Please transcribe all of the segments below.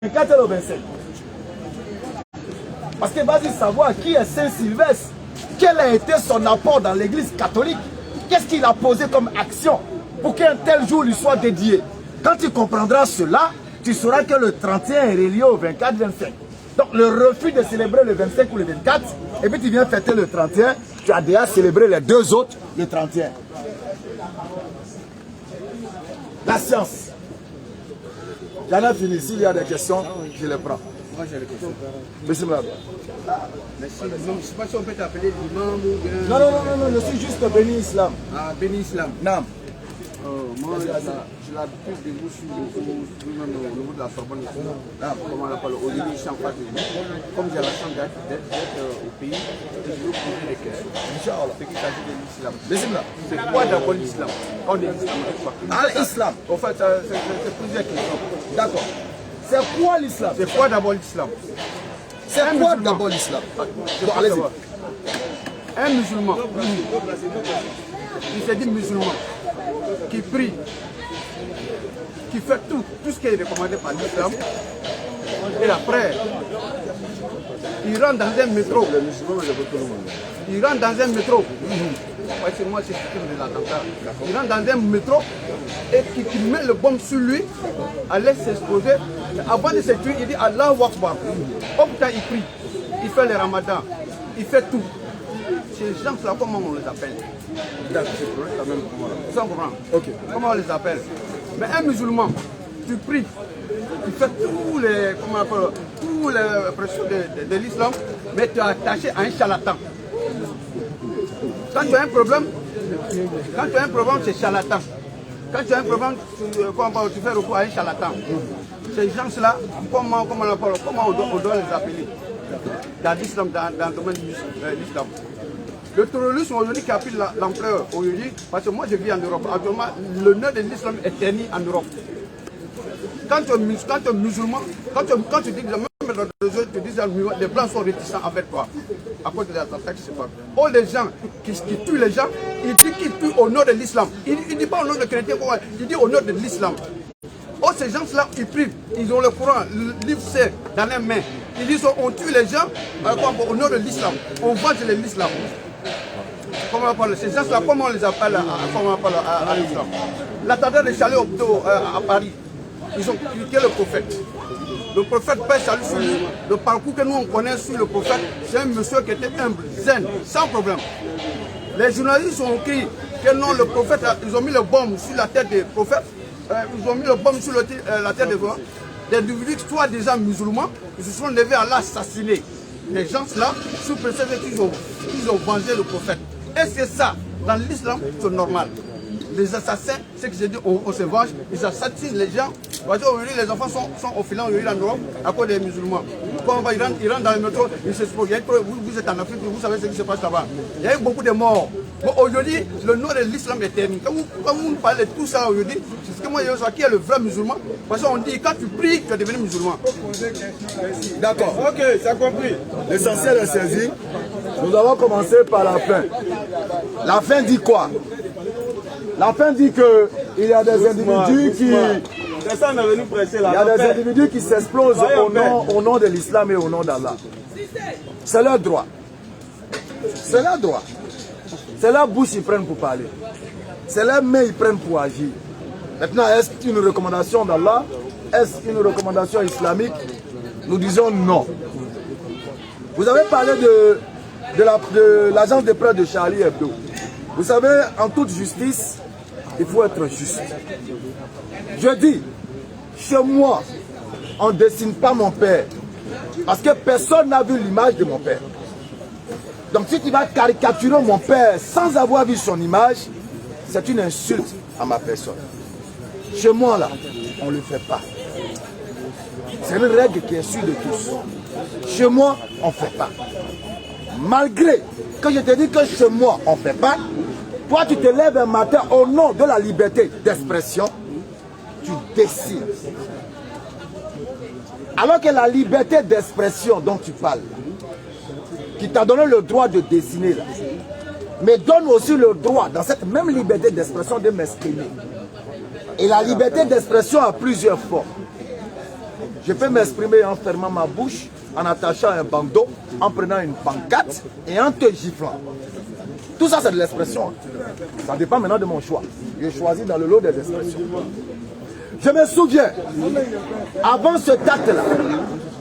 24 et le 25. Parce que vas-y savoir qui est Saint-Sylvestre, quel a été son apport dans l'église catholique, qu'est-ce qu'il a posé comme action pour qu'un tel jour lui soit dédié. Quand tu comprendras cela, tu sauras que le 31 est relié au 24-25. Donc le refus de célébrer le 25 ou le 24, et puis tu viens fêter le 31, tu as déjà célébré les deux autres le 31. La science. J'en ai fini. S'il y a des questions, je les prends. Moi j'ai des questions. Merci. Merci. Je ne sais pas si on peut t'appeler l'imam ou bien... Non, je suis juste béni islam. Ah, béni islam. Non. Moi, j'ai l'habitude de vous suivre au niveau de la Sorbonne. Comment on appelle, au niveau du champ. Comme j'ai la chance d'être au pays, je veux poser des questions. Inch'Allah. Ce qui s'agit de l'islam. C'est quoi d'abord l'islam? On dit l'islam. L'islam. En fait, c'est plusieurs questions. D'accord. C'est quoi l'islam? C'est quoi d'abord l'islam? C'est quoi d'abord l'islam? Bon, allez-y. Un musulman, il s'est dit musulman, qui prie, qui fait tout ce qui est recommandé par l'islam, et après, il rentre dans un métro. Il rentre dans un métro. C'est moi, c'est de l'attentat. Il rentre dans un métro et qui met le bombe sur lui, à laisse s'exploser. Avant de se tuer, il dit Allahu Akbar. Oh putain, il prie, il fait le ramadan, il fait tout. Ces gens-là, comment on les appelle? Sans comprendre. Okay. Comment on les appelle? Mais un musulman, tu pries, tu fais tous les pressions de l'islam, mais tu es attaché à un charlatan. Quand tu as un problème, c'est charlatan. Quand tu as un problème, tu fais recours à un charlatan. Ces gens-là, comment on doit les appeler dans l'islam, dans le domaine de l'islam? Le terrorisme aujourd'hui qui a pris l'ampleur aujourd'hui, parce que moi je vis en Europe, actuellement l'honneur de l'islam est terni en Europe. Quand tu es musulman, quand tu dis que même dans les réseaux, tu dis que les blancs sont réticents avec toi, à cause de l'attentat qui se passe. Oh, les gens qui tuent les gens, ils disent qu'ils tuent au nom de l'islam. Il ne dit pas au nom de chrétien, il dit au nom de l'islam. Oh, ces gens-là, ils prient, ils ont le Coran, le livre c'est dans les mains. Ils disent on tue les gens au nom de l'islam, on venge l'islam. Ces gens-là, comment on les appelle à l'islam? L'attentat de Charlie Hebdo à Paris, ils ont critiqué le prophète. Le prophète paix salut sur lui. Le parcours que nous on connaît sur le prophète, c'est un monsieur qui était humble, zen, sans problème. Les journalistes ont écrit que non, le prophète, ils ont mis le bombe sur la tête des prophètes, ils ont mis le bombe sur la tête des prophètes. Des individus, soi-disant musulmans, ils se sont levés à l'assassiner. Les gens-là, sous prétexte qu'ils ont vengé le prophète. Et c'est ça, dans l'islam, c'est normal. Les assassins, c'est qu'ils se disent, on se venge, ils assassinent les gens. Aujourd'hui, les enfants sont au filant en Europe à cause des musulmans. Quand ils rentrent dans le métro, ils s'exposent. Vous êtes en Afrique, vous savez ce qui se passe là-bas. Il y a eu beaucoup de morts. Bon, aujourd'hui, le nom de l'islam est terminé. Quand vous parlez de tout ça aujourd'hui, c'est ce que moi je sais qui est le vrai musulman. Parce qu'on dit, quand tu pries, tu es devenu musulman. D'accord, ok, c'est compris. L'essentiel est saisi. Nous avons commencé par la fin. La fin dit quoi? La fin dit qu'il y a des individus qui... des individus qui s'explosent au nom de l'islam et au nom d'Allah. C'est leur droit. C'est leur droit. C'est leur bouche qu'ils prennent pour parler. C'est leurs mains qu'ils prennent pour agir. Maintenant, est-ce une recommandation d'Allah? Est-ce une recommandation islamique? Nous disons non. Vous avez parlé de l'agence de presse de Charlie Hebdo. Vous savez, en toute justice, il faut être juste. Je dis, chez moi, on ne dessine pas mon père. Parce que personne n'a vu l'image de mon père. Donc si tu vas caricaturer mon père sans avoir vu son image, c'est une insulte à ma personne. Chez moi, là, on ne le fait pas. C'est une règle qui est sûre de tous. Chez moi, on ne fait pas. Malgré que je te dis que chez moi, on ne fait pas, toi, tu te lèves un matin au nom de la liberté d'expression, tu dessines. Alors que la liberté d'expression dont tu parles, qui t'a donné le droit de dessiner, là, mais donne aussi le droit, dans cette même liberté d'expression, de m'exprimer. Et la liberté d'expression a plusieurs formes. Je peux m'exprimer en fermant ma bouche, en attachant un bandeau, en prenant une pancarte et en te giflant. Tout ça, c'est de l'expression. Ça dépend maintenant de mon choix. J'ai choisi dans le lot des expressions. Je me souviens, avant ce acte-là,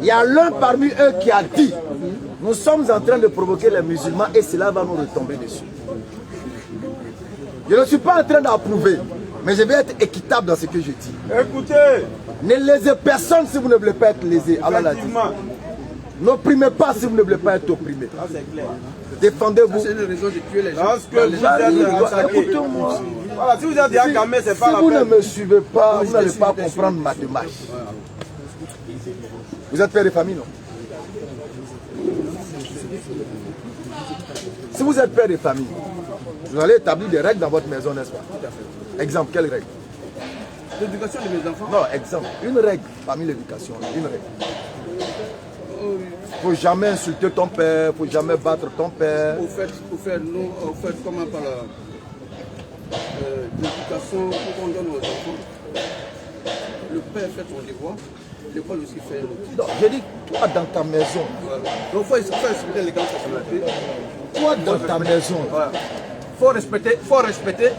il y a l'un parmi eux qui a dit « Nous sommes en train de provoquer les musulmans et cela va nous retomber dessus. » Je ne suis pas en train d'approuver, mais je vais être équitable dans ce que je dis. Écoutez, ne lésez personne si vous ne voulez pas être lésé. Allah l'a dit. N'opprimez pas si vous ne voulez pas être opprimé. Défendez-vous. C'est une raison de tuer les gens. Écoutez-moi. Voilà, si vous êtes déjà calmé, c'est pas la Si vous ne peine. me suivez pas, vous n'allez pas comprendre ma démarche. Vous êtes père de famille, non? Si vous êtes père de famille, vous allez établir des règles dans votre maison, n'est-ce pas? Exemple, quelle règle? L'éducation de mes enfants. Non, exemple, une règle parmi l'éducation, une règle. Il ne faut jamais insulter ton père, il ne faut jamais battre ton père. Au fait, comment par l'éducation qu'on donne aux enfants, le père fait son devoir, l'école aussi fait l'autre. Non, je dis, toi dans ta maison. Voilà. Donc il faut respecter les grandes personnalités. Toi dans ta maison. Voilà. Faut respecter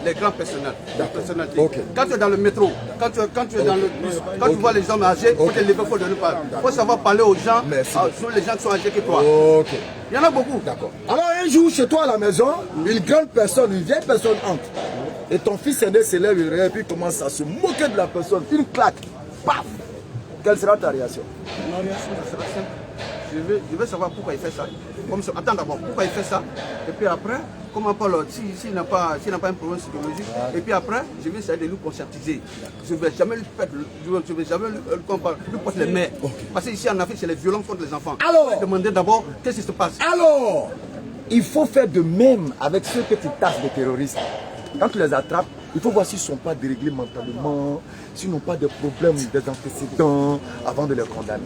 les grands personnalités. Okay. Quand tu es dans le métro, quand tu es dans le bus, quand tu vois les hommes âgés, il faut te lever, il faut donner parole. Il faut savoir parler aux gens, sur les gens qui sont âgés que toi. Okay. Il y en a beaucoup. D'accord. Alors un jour chez toi à la maison, une grande personne, une vieille personne entre. Et ton fils aîné se lève et puis commence à se moquer de la personne. Une claque. Paf. Quelle sera ta réaction? Ma réaction sera simple. Je vais savoir pourquoi il fait ça. Attends d'abord, pourquoi il fait ça. Et puis après, comment parle, s'il n'a pas un problème psychologique. Et puis après, je vais essayer de lui conscientiser. Je ne vais jamais lui perdre, je vais jamais lui porter les mains. Parce qu'ici en Afrique, c'est les violences contre les enfants. Alors, je vais demander d'abord qu'est-ce qui se passe. Alors, il faut faire de même avec ceux que tu tasses de terroristes. Quand tu les attrapes, il faut voir s'ils ne sont pas déréglés mentalement, s'ils n'ont pas de problèmes, des antécédents, avant de les condamner.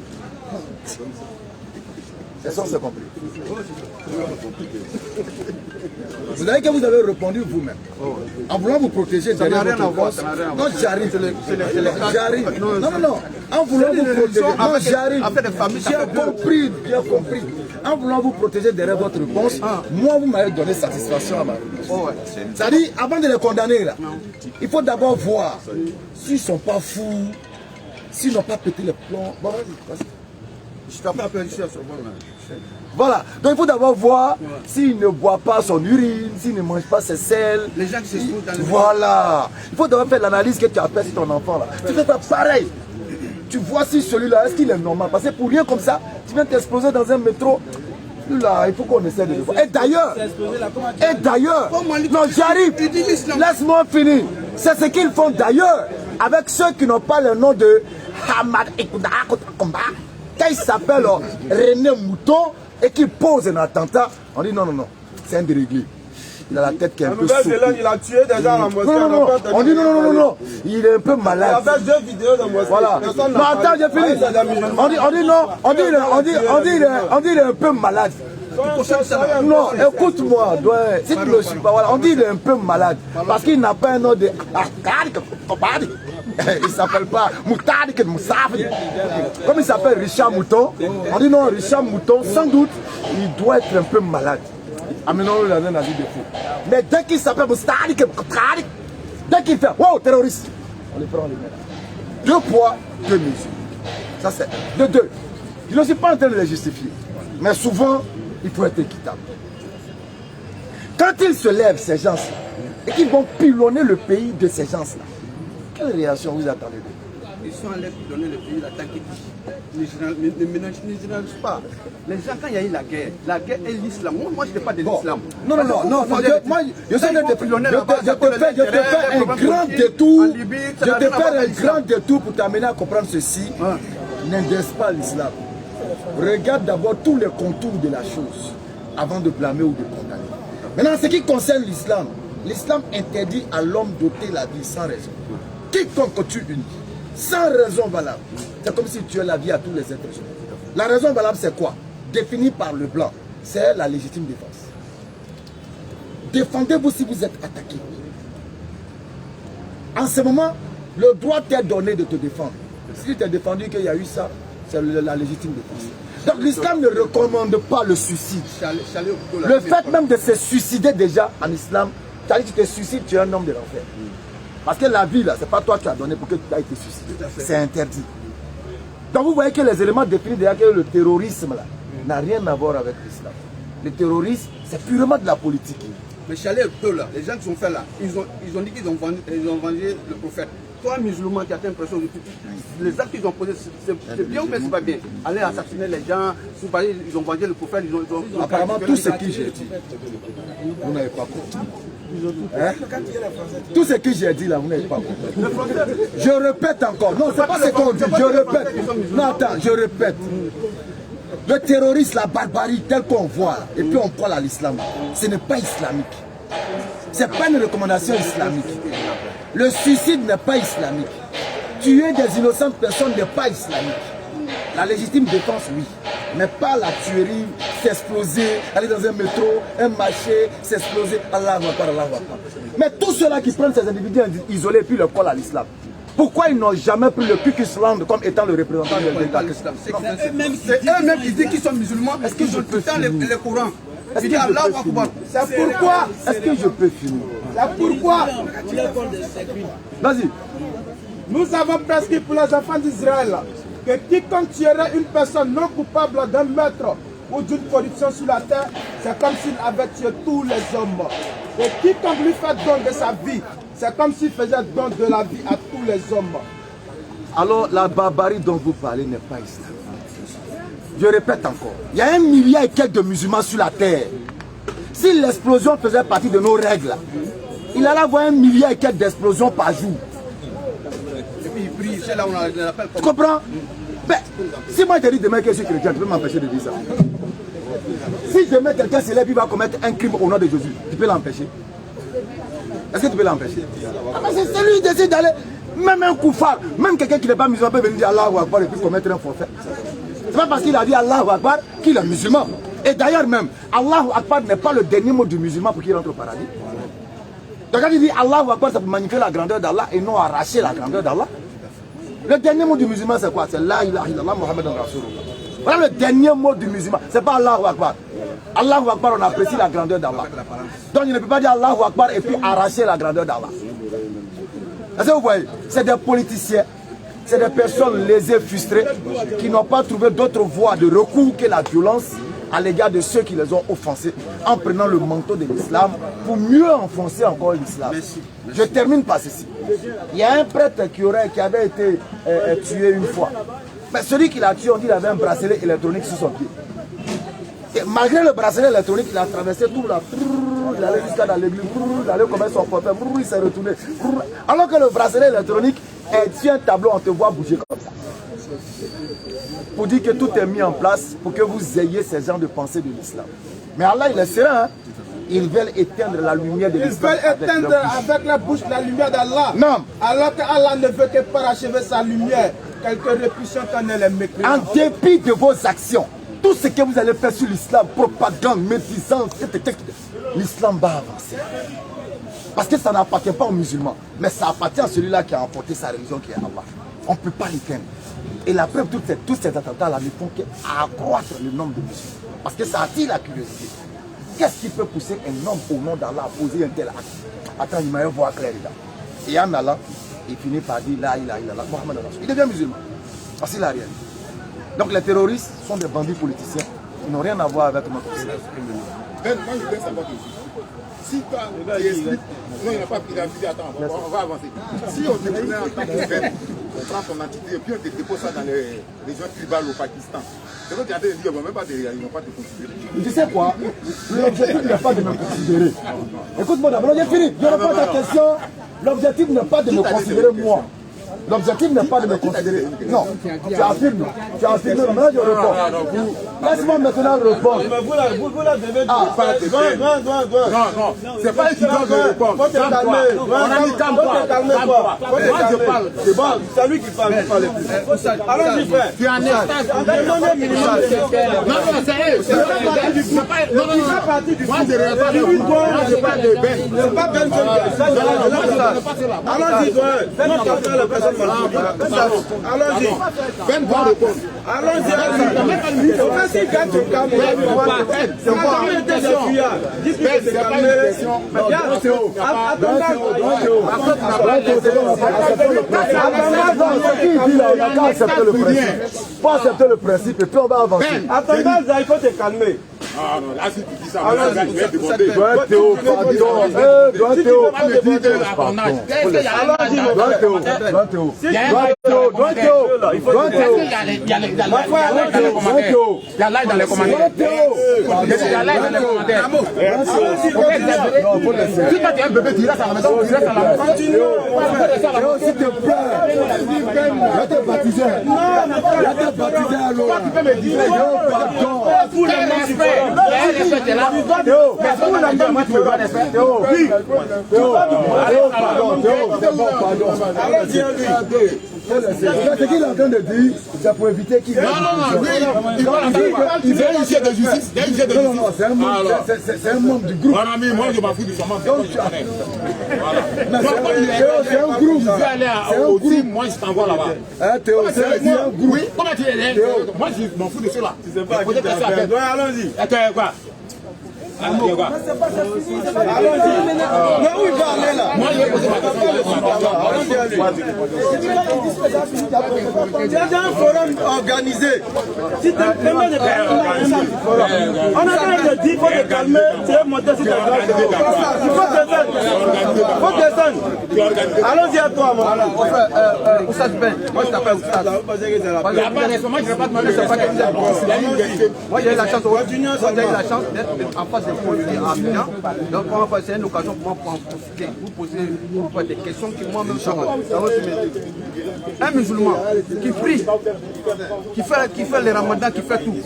C'est ça, c'est compris. Vous savez que vous avez répondu vous-même. En voulant vous protéger derrière votre poste. Non, j'arrive. J'arrive. Non. En voulant vous protéger. Non, j'arrive. J'ai compris, bien compris. En voulant vous protéger derrière votre réponse, moi, vous m'avez donné satisfaction à ma réponse. C'est-à-dire, avant de les condamner, là, il faut d'abord voir s'ils ne sont pas fous, s'ils n'ont pas pété les plombs. Bon, vas-y. Je ne t'ai pas perdu sur ce moment. Voilà, donc il faut d'abord voir s'il ne boit pas son urine, s'il ne mange pas ses selles. Les gens qui se trouvent dans le Voilà, il faut d'abord faire l'analyse que tu as fait sur ton enfant là. Tu fais pas pareil. Tu vois si celui-là, est-ce qu'il est normal? Parce que pour rien comme ça, tu viens t'exploser dans un métro. Là, il faut qu'on essaie de le voir. Et d'ailleurs, non, j'arrive. Laisse-moi finir. C'est ce qu'ils font d'ailleurs avec ceux qui n'ont pas le nom de Hamad Ekouda Komba. Quand il s'appelle René Mouton et qu'il pose un attentat, on dit non, c'est un déréglé. Il a la tête qui est un peu sourde. Il a tué des gens à la mosquée. Non, on dit non, il est un peu malade. Il a fait 2 vidéos de mosquée. Voilà. Non, attends, j'ai fini. On dit non, on dit il est un peu malade. Non, écoute-moi, si tu ne le suis pas, voilà, on dit qu'il est un peu malade. Parce qu'il n'a pas un nom de... Il ne s'appelle pas Moutadi Moussafi. Comme il s'appelle Richard Mouton, on dit non, Richard Mouton, sans doute, il doit être un peu malade. Amenons-le dans un avis de fou. Mais dès qu'il s'appelle Moustadi, dès qu'il fait wow, terroriste, on les prend les mains. 2 poids, 2 mesures. Ça c'est de 2. Je ne suis pas en train de les justifier. Mais souvent, il faut être équitable. Quand ils se lèvent, ces gens-là, et qu'ils vont pilonner le pays de ces gens-là, quelle réaction vous attendez d'eux? Ils sont allés donner le pays l'attaque ne généralisent pas. Les gens, quand il y a eu la guerre est l'islam. Moi, je ne sais pas de l'islam. Non, moi, je sais de te faire un grand détour. Je te faire un grand détour pour t'amener à comprendre ceci. N'indexe pas l'islam. Regarde d'abord tous les contours de la chose avant de blâmer ou de condamner. Maintenant, ce qui concerne l'islam, l'islam interdit à l'homme d'ôter la vie sans raison. Quiconque tue une vie, sans raison valable, c'est comme si tu tuais la vie à tous les êtres humains. La raison valable, c'est quoi? Définie par le blanc, c'est la légitime défense. Défendez-vous si vous êtes attaqué. En ce moment, le droit t'est donné de te défendre. Si tu t'es défendu qu'il y a eu ça, c'est la légitime défense. Donc l'islam ne recommande pas le suicide. Le fait même de se suicider déjà en islam, c'est-à-dire que tu te suicides, tu es un homme de l'enfer. Parce que la vie là, c'est pas toi qui as donné pour que tu aies été suicidé. C'est interdit. Donc vous voyez que les éléments définis déjà que le terrorisme là n'a rien à voir avec l'islam. Le terrorisme, c'est purement de la politique. Mais Charlie Hebdo là, les gens qui sont faits là, ils ont dit qu'ils ont vengé le prophète. Toi, musulman, qui as l'impression de les actes qu'ils ont posés, c'est bien ou bien c'est pas bien? Aller assassiner les gens, ils ont vengé le prophète, ils ont apparemment tout ce que j'ai dit, vous n'avez pas compris. Hein? Tout ce que j'ai dit là, vous n'avez pas compris. Je répète encore. Non, c'est pas ce qu'on dit. Je répète. Non, attends, je répète. Le terrorisme, la barbarie telle qu'on voit, et puis on parle à l'islam, ce n'est pas islamique. Ce n'est pas une recommandation islamique. Le suicide n'est pas islamique. Tuer des innocentes personnes n'est pas islamique. La légitime défense, oui. Mais pas la tuerie, s'exploser, aller dans un métro, un marché, s'exploser. Allahu Akbar, Allahu Akbar. Mais tous ceux-là qui prennent ces individus isolés et puis le collent à l'islam, pourquoi ils n'ont jamais pris le Ku-Klux Klan comme étant le représentant de l'État? C'est eux-mêmes qui disent qu'ils sont musulmans. Est-ce qu'ils ont tout le temps les courants? C'est pourquoi. Est-ce que je peux finir? C'est pourquoi. Vas-y. Nous avons prescrit pour les enfants d'Israël que quiconque tuerait une personne non coupable d'un meurtre ou d'une corruption sur la terre, c'est comme s'il avait tué tous les hommes. Et quiconque lui fait don de sa vie, c'est comme s'il faisait don de la vie à tous les hommes. Alors la barbarie dont vous parlez n'est pas islamique. Je répète encore, il y a 1 milliard et quelques de musulmans sur la terre. Si l'explosion faisait partie de nos règles, il allait avoir 1 milliard et quelques d'explosions par jour. Et puis il prie, c'est là où on l'appelle. Tu comprends? Ben, si moi je te dis demain que je suis chrétien, tu peux m'empêcher de dire ça. Si demain quelqu'un se lève, il va commettre un crime au nom de Jésus, tu peux l'empêcher? Est-ce que tu peux l'empêcher? C'est celui qui décide d'aller, même un koufar, même quelqu'un qui n'est pas musulman peut venir dire Allahu Akbar et puis commettre un forfait. C'est pas parce qu'il a dit Allahu Akbar qu'il est musulman. Et d'ailleurs même, Allahu Akbar n'est pas le dernier mot du musulman pour qu'il rentre au paradis. Donc quand il dit Allahu Akbar, ça peut magnifier la grandeur d'Allah et non arracher la grandeur d'Allah. Le dernier mot du musulman c'est quoi? C'est La ilaha illallah Muhammadan Rasulullah. Voilà le dernier mot du musulman. C'est pas Allahu Akbar. Allahu Akbar, on apprécie la grandeur d'Allah. Donc il ne peut pas dire Allahu Akbar et puis arracher la grandeur d'Allah. Est-ce que vous voyez? C'est des politiciens. C'est des personnes lésées, frustrées, qui n'ont pas trouvé d'autre voie de recours que la violence à l'égard de ceux qui les ont offensés en prenant le manteau de l'islam pour mieux enfoncer encore l'islam. Je termine par ceci. Il y a un prêtre qui avait été tué une fois. Mais celui qui l'a tué, on dit qu'il avait un bracelet électronique sur son pied. Et malgré le bracelet électronique, il a traversé tout là. Il allait jusqu'à dans l'église, il allait commettre son portrait, il s'est retourné. Alors que le bracelet électronique est sur un tableau, on te voit bouger comme ça. Pour dire que tout est mis en place pour que vous ayez ces genres de pensée de l'islam. Mais Allah, il est serein. Hein? Ils veulent éteindre la lumière de l'islam. Ils veulent éteindre avec la bouche la lumière d'Allah. Non. Alors qu'Allah ne veut que parachever sa lumière. Quelque répulsion qu'en est les mécréants. En dépit de vos actions, tout ce que vous allez faire sur l'islam, propagande, médisance, l'islam va avancer. Parce que ça n'appartient pas aux musulmans, mais ça appartient à celui-là qui a emporté sa religion qui est Allah. On ne peut pas l'éteindre. Et la preuve, tous ces attentats-là ne font qu'accroître le nombre de musulmans. Parce que ça attire la curiosité. Qu'est-ce qui peut pousser un homme au nom d'Allah à poser un tel acte? Attends, il m'a voir clair là. Et en allant, il finit par dire La ilaha illallah, Muhammad Rasul. Il devient musulman. Parce qu'il n'a rien. Donc les terroristes sont des bandits politiciens. Ils n'ont rien à voir avec notre islam. Ben, moi je voulais savoir que si toi, tu expliques, non, il n'a pas pris la vie, attends, on va avancer. Si on te prenait en tant que Ben, on prend ton entité et puis on te dépose ça dans les régions tribales au Pakistan. C'est vrai que tu as dit, ils ne vont même pas te considérer. Tu sais quoi? L'objectif n'est pas de me considérer. Écoute-moi d'abord, j'ai fini. Je réponds à ta question. L'objectif n'est pas de me considérer moi. L'objectif n'est pas de me considérer. Non, tu affirmes. Tu affirmes. Mais là, je réponds. Laisse-moi maintenant répondre. Mais vous la devez Non, c'est pas eux qui doivent répondre. Faut te calmer. On a dit calme-toi. Moi je parle. C'est bon, c'est lui qui parle plus. Allons-y frère. Tu es en instance. Demandez minimum de respect. Non, c'est eux. C'est pas partie du Moi, je parle de Ben. C'est pas Ben allons-y, allons-y. Ben va répondre. Allons-y, il faut pas si quand tu calmes. C'est quoi? Faut accepter le principe et puis on va avancer. Attendez, il faut te calmer. Ah non, là si tu dis ça, je vais demander. Théo, pardon. Théo, Si toi tu es un bébé, tu restes à la maison, tu restes à la maison. s'il te plaît. Je t'ai baptisé. Toi, tu peux me dire. Pardon. Quel respect? Théo, ce qu'il est en train de dire, c'est pour éviter qu'il... Non, il fait une chaîne de justice. Non, c'est un membre du groupe. Mon ami, moi je m'en fous de son membre. C'est un groupe. Je vais aller au team, moi je t'envoie là-bas. Théo, c'est un groupe. Oui, comment tu es? Moi je m'en fous de ceux-là. Allons-y. Quoi? Mais où il va aller là? Moi je vais poser ma question. Il y a un forum organisé. Si tu permets de parler, on a train de dire qu'il faut te calmer, tu es monté sur ta glace. Il faut descendre. Allons-y à toi, mon frère. Oussad Ben, moi je t'appelle Oussad. Moi j'ai eu la chance d'être en face de policiers à Amiens. Donc c'est une occasion pour moi pour en profiter, vous poser des questions qui moi-même ça va. Un musulman qui prie, qui fait les ramadans, qui fait tout,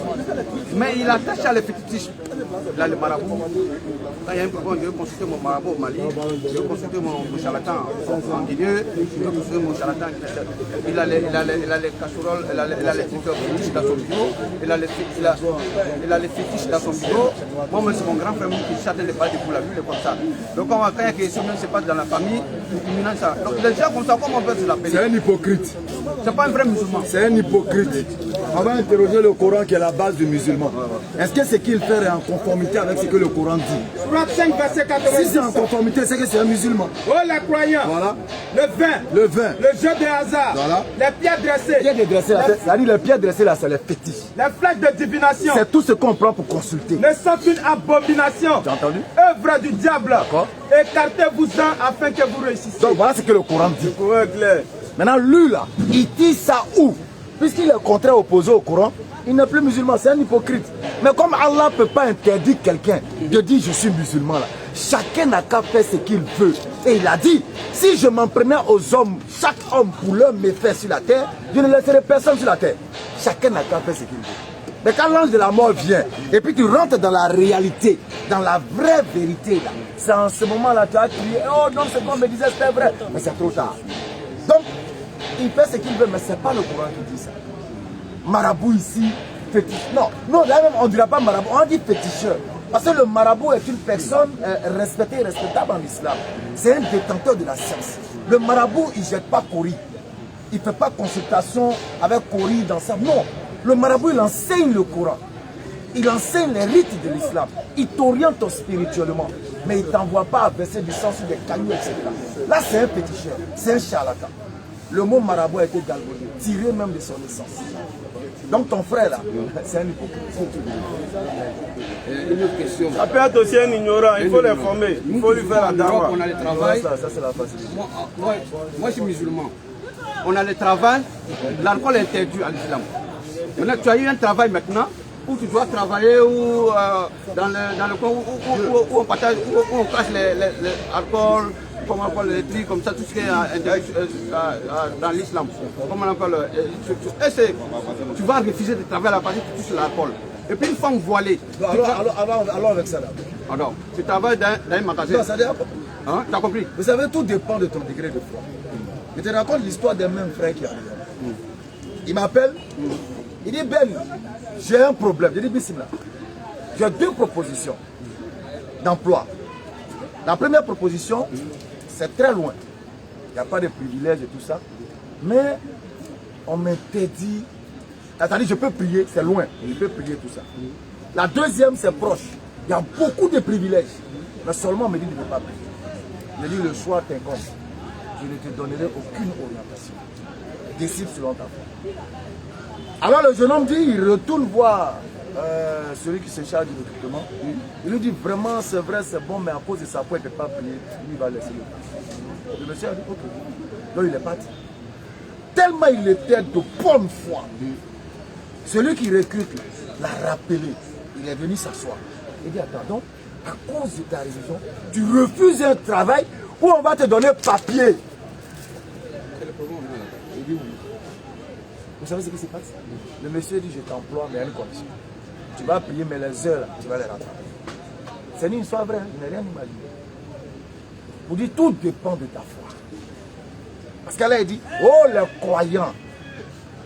mais il attache à les fétichistes. Là, le marabout, là, il y a un problème, je vais consulter mon marabout au Mali, je vais consulter mon charlatan en Guinée, je vais consulter mon charlatan. Il a les casseroles, il a les fétiches dans son bureau, il a les fétiches dans son bureau. Moi, c'est mon grand frère qui chante les balles de pour la ville comme ça. Donc, quand il y a quelque chose qui se passe dans la famille, ça. Donc, les gens comme ça, comment on peut se l'appeler? C'est un hypocrite. C'est pas un vrai musulman. C'est un hypocrite. On va interroger le Coran qui est la base du musulman. Est-ce que ce qu'il fait est en conformité avec ce que le Coran dit? Proverbe 5, verset 86. Si c'est en conformité, c'est que c'est un musulman. Oh les croyants, Voilà. le vin, Le vin. le jeu de hasard, Voilà. les pierres dressées, C'est-à-dire les pierres dressées là, c'est les fétiches. les flèches de divination C'est tout ce qu'on prend pour consulter. ne sont qu'une abomination. Tu as entendu? Œuvre du diable. D'accord. Écartez-vous-en afin que vous réussissiez. Donc voilà ce que le Coran dit. Ouais, clair. Maintenant, lui là, il dit ça où? Puisqu'il est contraire opposé au Coran, il n'est plus musulman, c'est un hypocrite. Mais comme Allah ne peut pas interdire quelqu'un de dire je suis musulman là, chacun n'a qu'à faire ce qu'il veut. Et il a dit, si je m'en prenais aux hommes, chaque homme pour leur méfait sur la terre, je ne laisserai personne sur la terre. Chacun n'a qu'à faire ce qu'il veut. Mais quand l'ange de la mort vient, et puis tu rentres dans la réalité, dans la vraie vérité là, c'est en ce moment-là tu as crié, oh non, c'est qu'on me disait c'était vrai, mais c'est trop tard. Donc, il fait ce qu'il veut, mais ce n'est pas le Coran qui dit ça. Marabout ici, fétiche. Non, là même on ne dirait pas marabout, on dit féticheur. Parce que le marabout est une personne respectée et respectable en islam. C'est un détenteur de la science. Le marabout, il ne jette pas Cori. Il ne fait pas consultation avec Cori dans sa... Non, le marabout, il enseigne le Coran. Il enseigne les rites de l'islam. Il t'oriente spirituellement. Mais il ne t'envoie pas à verser du sang sur des cailloux, etc. Là, c'est un féticheur, c'est un charlatan. Le mot marabout a été galvaudé, tiré même de son essence. Donc ton frère là, c'est un hypocrite. Une autre question. Ça peut être aussi un ignorant, il faut l'informer, il faut lui faire la dawa. On a le travail. Ça c'est la facilité. Moi, je suis musulman. On a le travail, l'alcool est interdit à l'islam. Maintenant, tu as eu un travail maintenant où tu dois travailler ou dans le coin où on partage, où on cache l'alcool, comment on appelle les trucs comme ça, tout ce qui est dans l'islam. Comment on appelle tu vas refuser de travailler à la partie que tu touches l'alcool. Et puis une femme voilée. Alors avec ça là. Alors, tu travailles dans un magasin. Non, ça dépend. Hein? Tu as compris? Vous savez, tout dépend de ton degré de foi. Je te raconte l'histoire d'un même frère qui arrive. Il m'appelle, il dit Ben, j'ai un problème. Je dis Bismillah, j'ai 2 propositions d'emploi. La première proposition, c'est très loin. Il n'y a pas de privilèges et tout ça. Mais on m'interdit. C'est-à-dire, je peux prier, c'est loin. Je peux prier tout ça. La deuxième, c'est proche. Il y a beaucoup de privilèges. Mais seulement on me dit de ne pas prier. Je dis le choix t'incombe. Je ne te donnerai aucune orientation. Décide selon ta foi. Alors le jeune homme dit, il retourne voir celui qui se charge du recrutement. Il lui dit vraiment c'est vrai, c'est bon, mais à cause de sa foi, il ne peut pas prier. Il va laisser le temps. Le monsieur a dit ok. Donc il est parti. Tellement il était de bonne foi. Celui qui recrute l'a rappelé. Il est venu s'asseoir. Il dit attends donc, à cause de ta religion, tu refuses un travail où on va te donner papier. Il dit oui. Vous savez ce qui se passe? Le monsieur dit je t'emploie mais à une condition. Tu vas prier mais les heures là, tu vas les rattraper. C'est une histoire vraie, je n'ai rien imaginé. Vous dites tout dépend de ta foi. Parce qu'elle a dit, oh les croyants.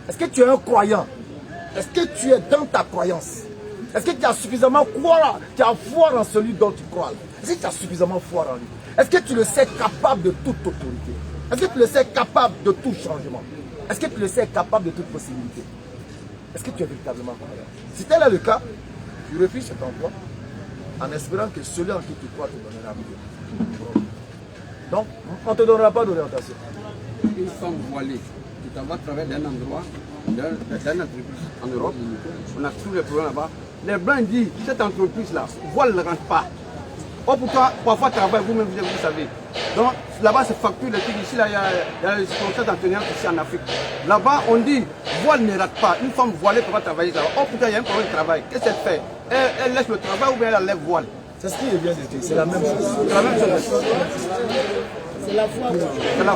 Est-ce que tu es un croyant? Est-ce que tu es dans ta croyance? Est-ce que tu as suffisamment foi en celui dont tu crois? Est-ce que tu as suffisamment foi en lui? Est-ce que tu le sais capable de toute autorité? Est-ce que tu le sais capable de tout changement? Est-ce que tu le sais capable de toute possibilité? Est-ce que tu es véritablement croyant? Si tel est le cas, tu refuses cet emploi en espérant que celui en qui tu crois te donnera mieux. Donc, on ne te donnera pas d'orientation. Une femme voilée, tu t'en vas travailler d'un endroit, d'une entreprise en Europe, on a tous les problèmes là-bas. Les Blancs disent, cette entreprise-là, voile ne rentre pas. Oh, pourtant, parfois, travail, vous-même, vous savez. Donc, là-bas, c'est facture, les trucs. Ici, là, il y a les conseils d'enseignants ici en Afrique. Là-bas, on dit, voile ne rate pas. Une femme voilée peut pas travailler là-bas. Oh, pourtant, il y a un problème de travail. Qu'est-ce qu'elle fait? Elle laisse le travail ou bien elle enlève voile? C'est ce qui est bien dit, c'est la même chose. C'est la même chose. C'est la foi.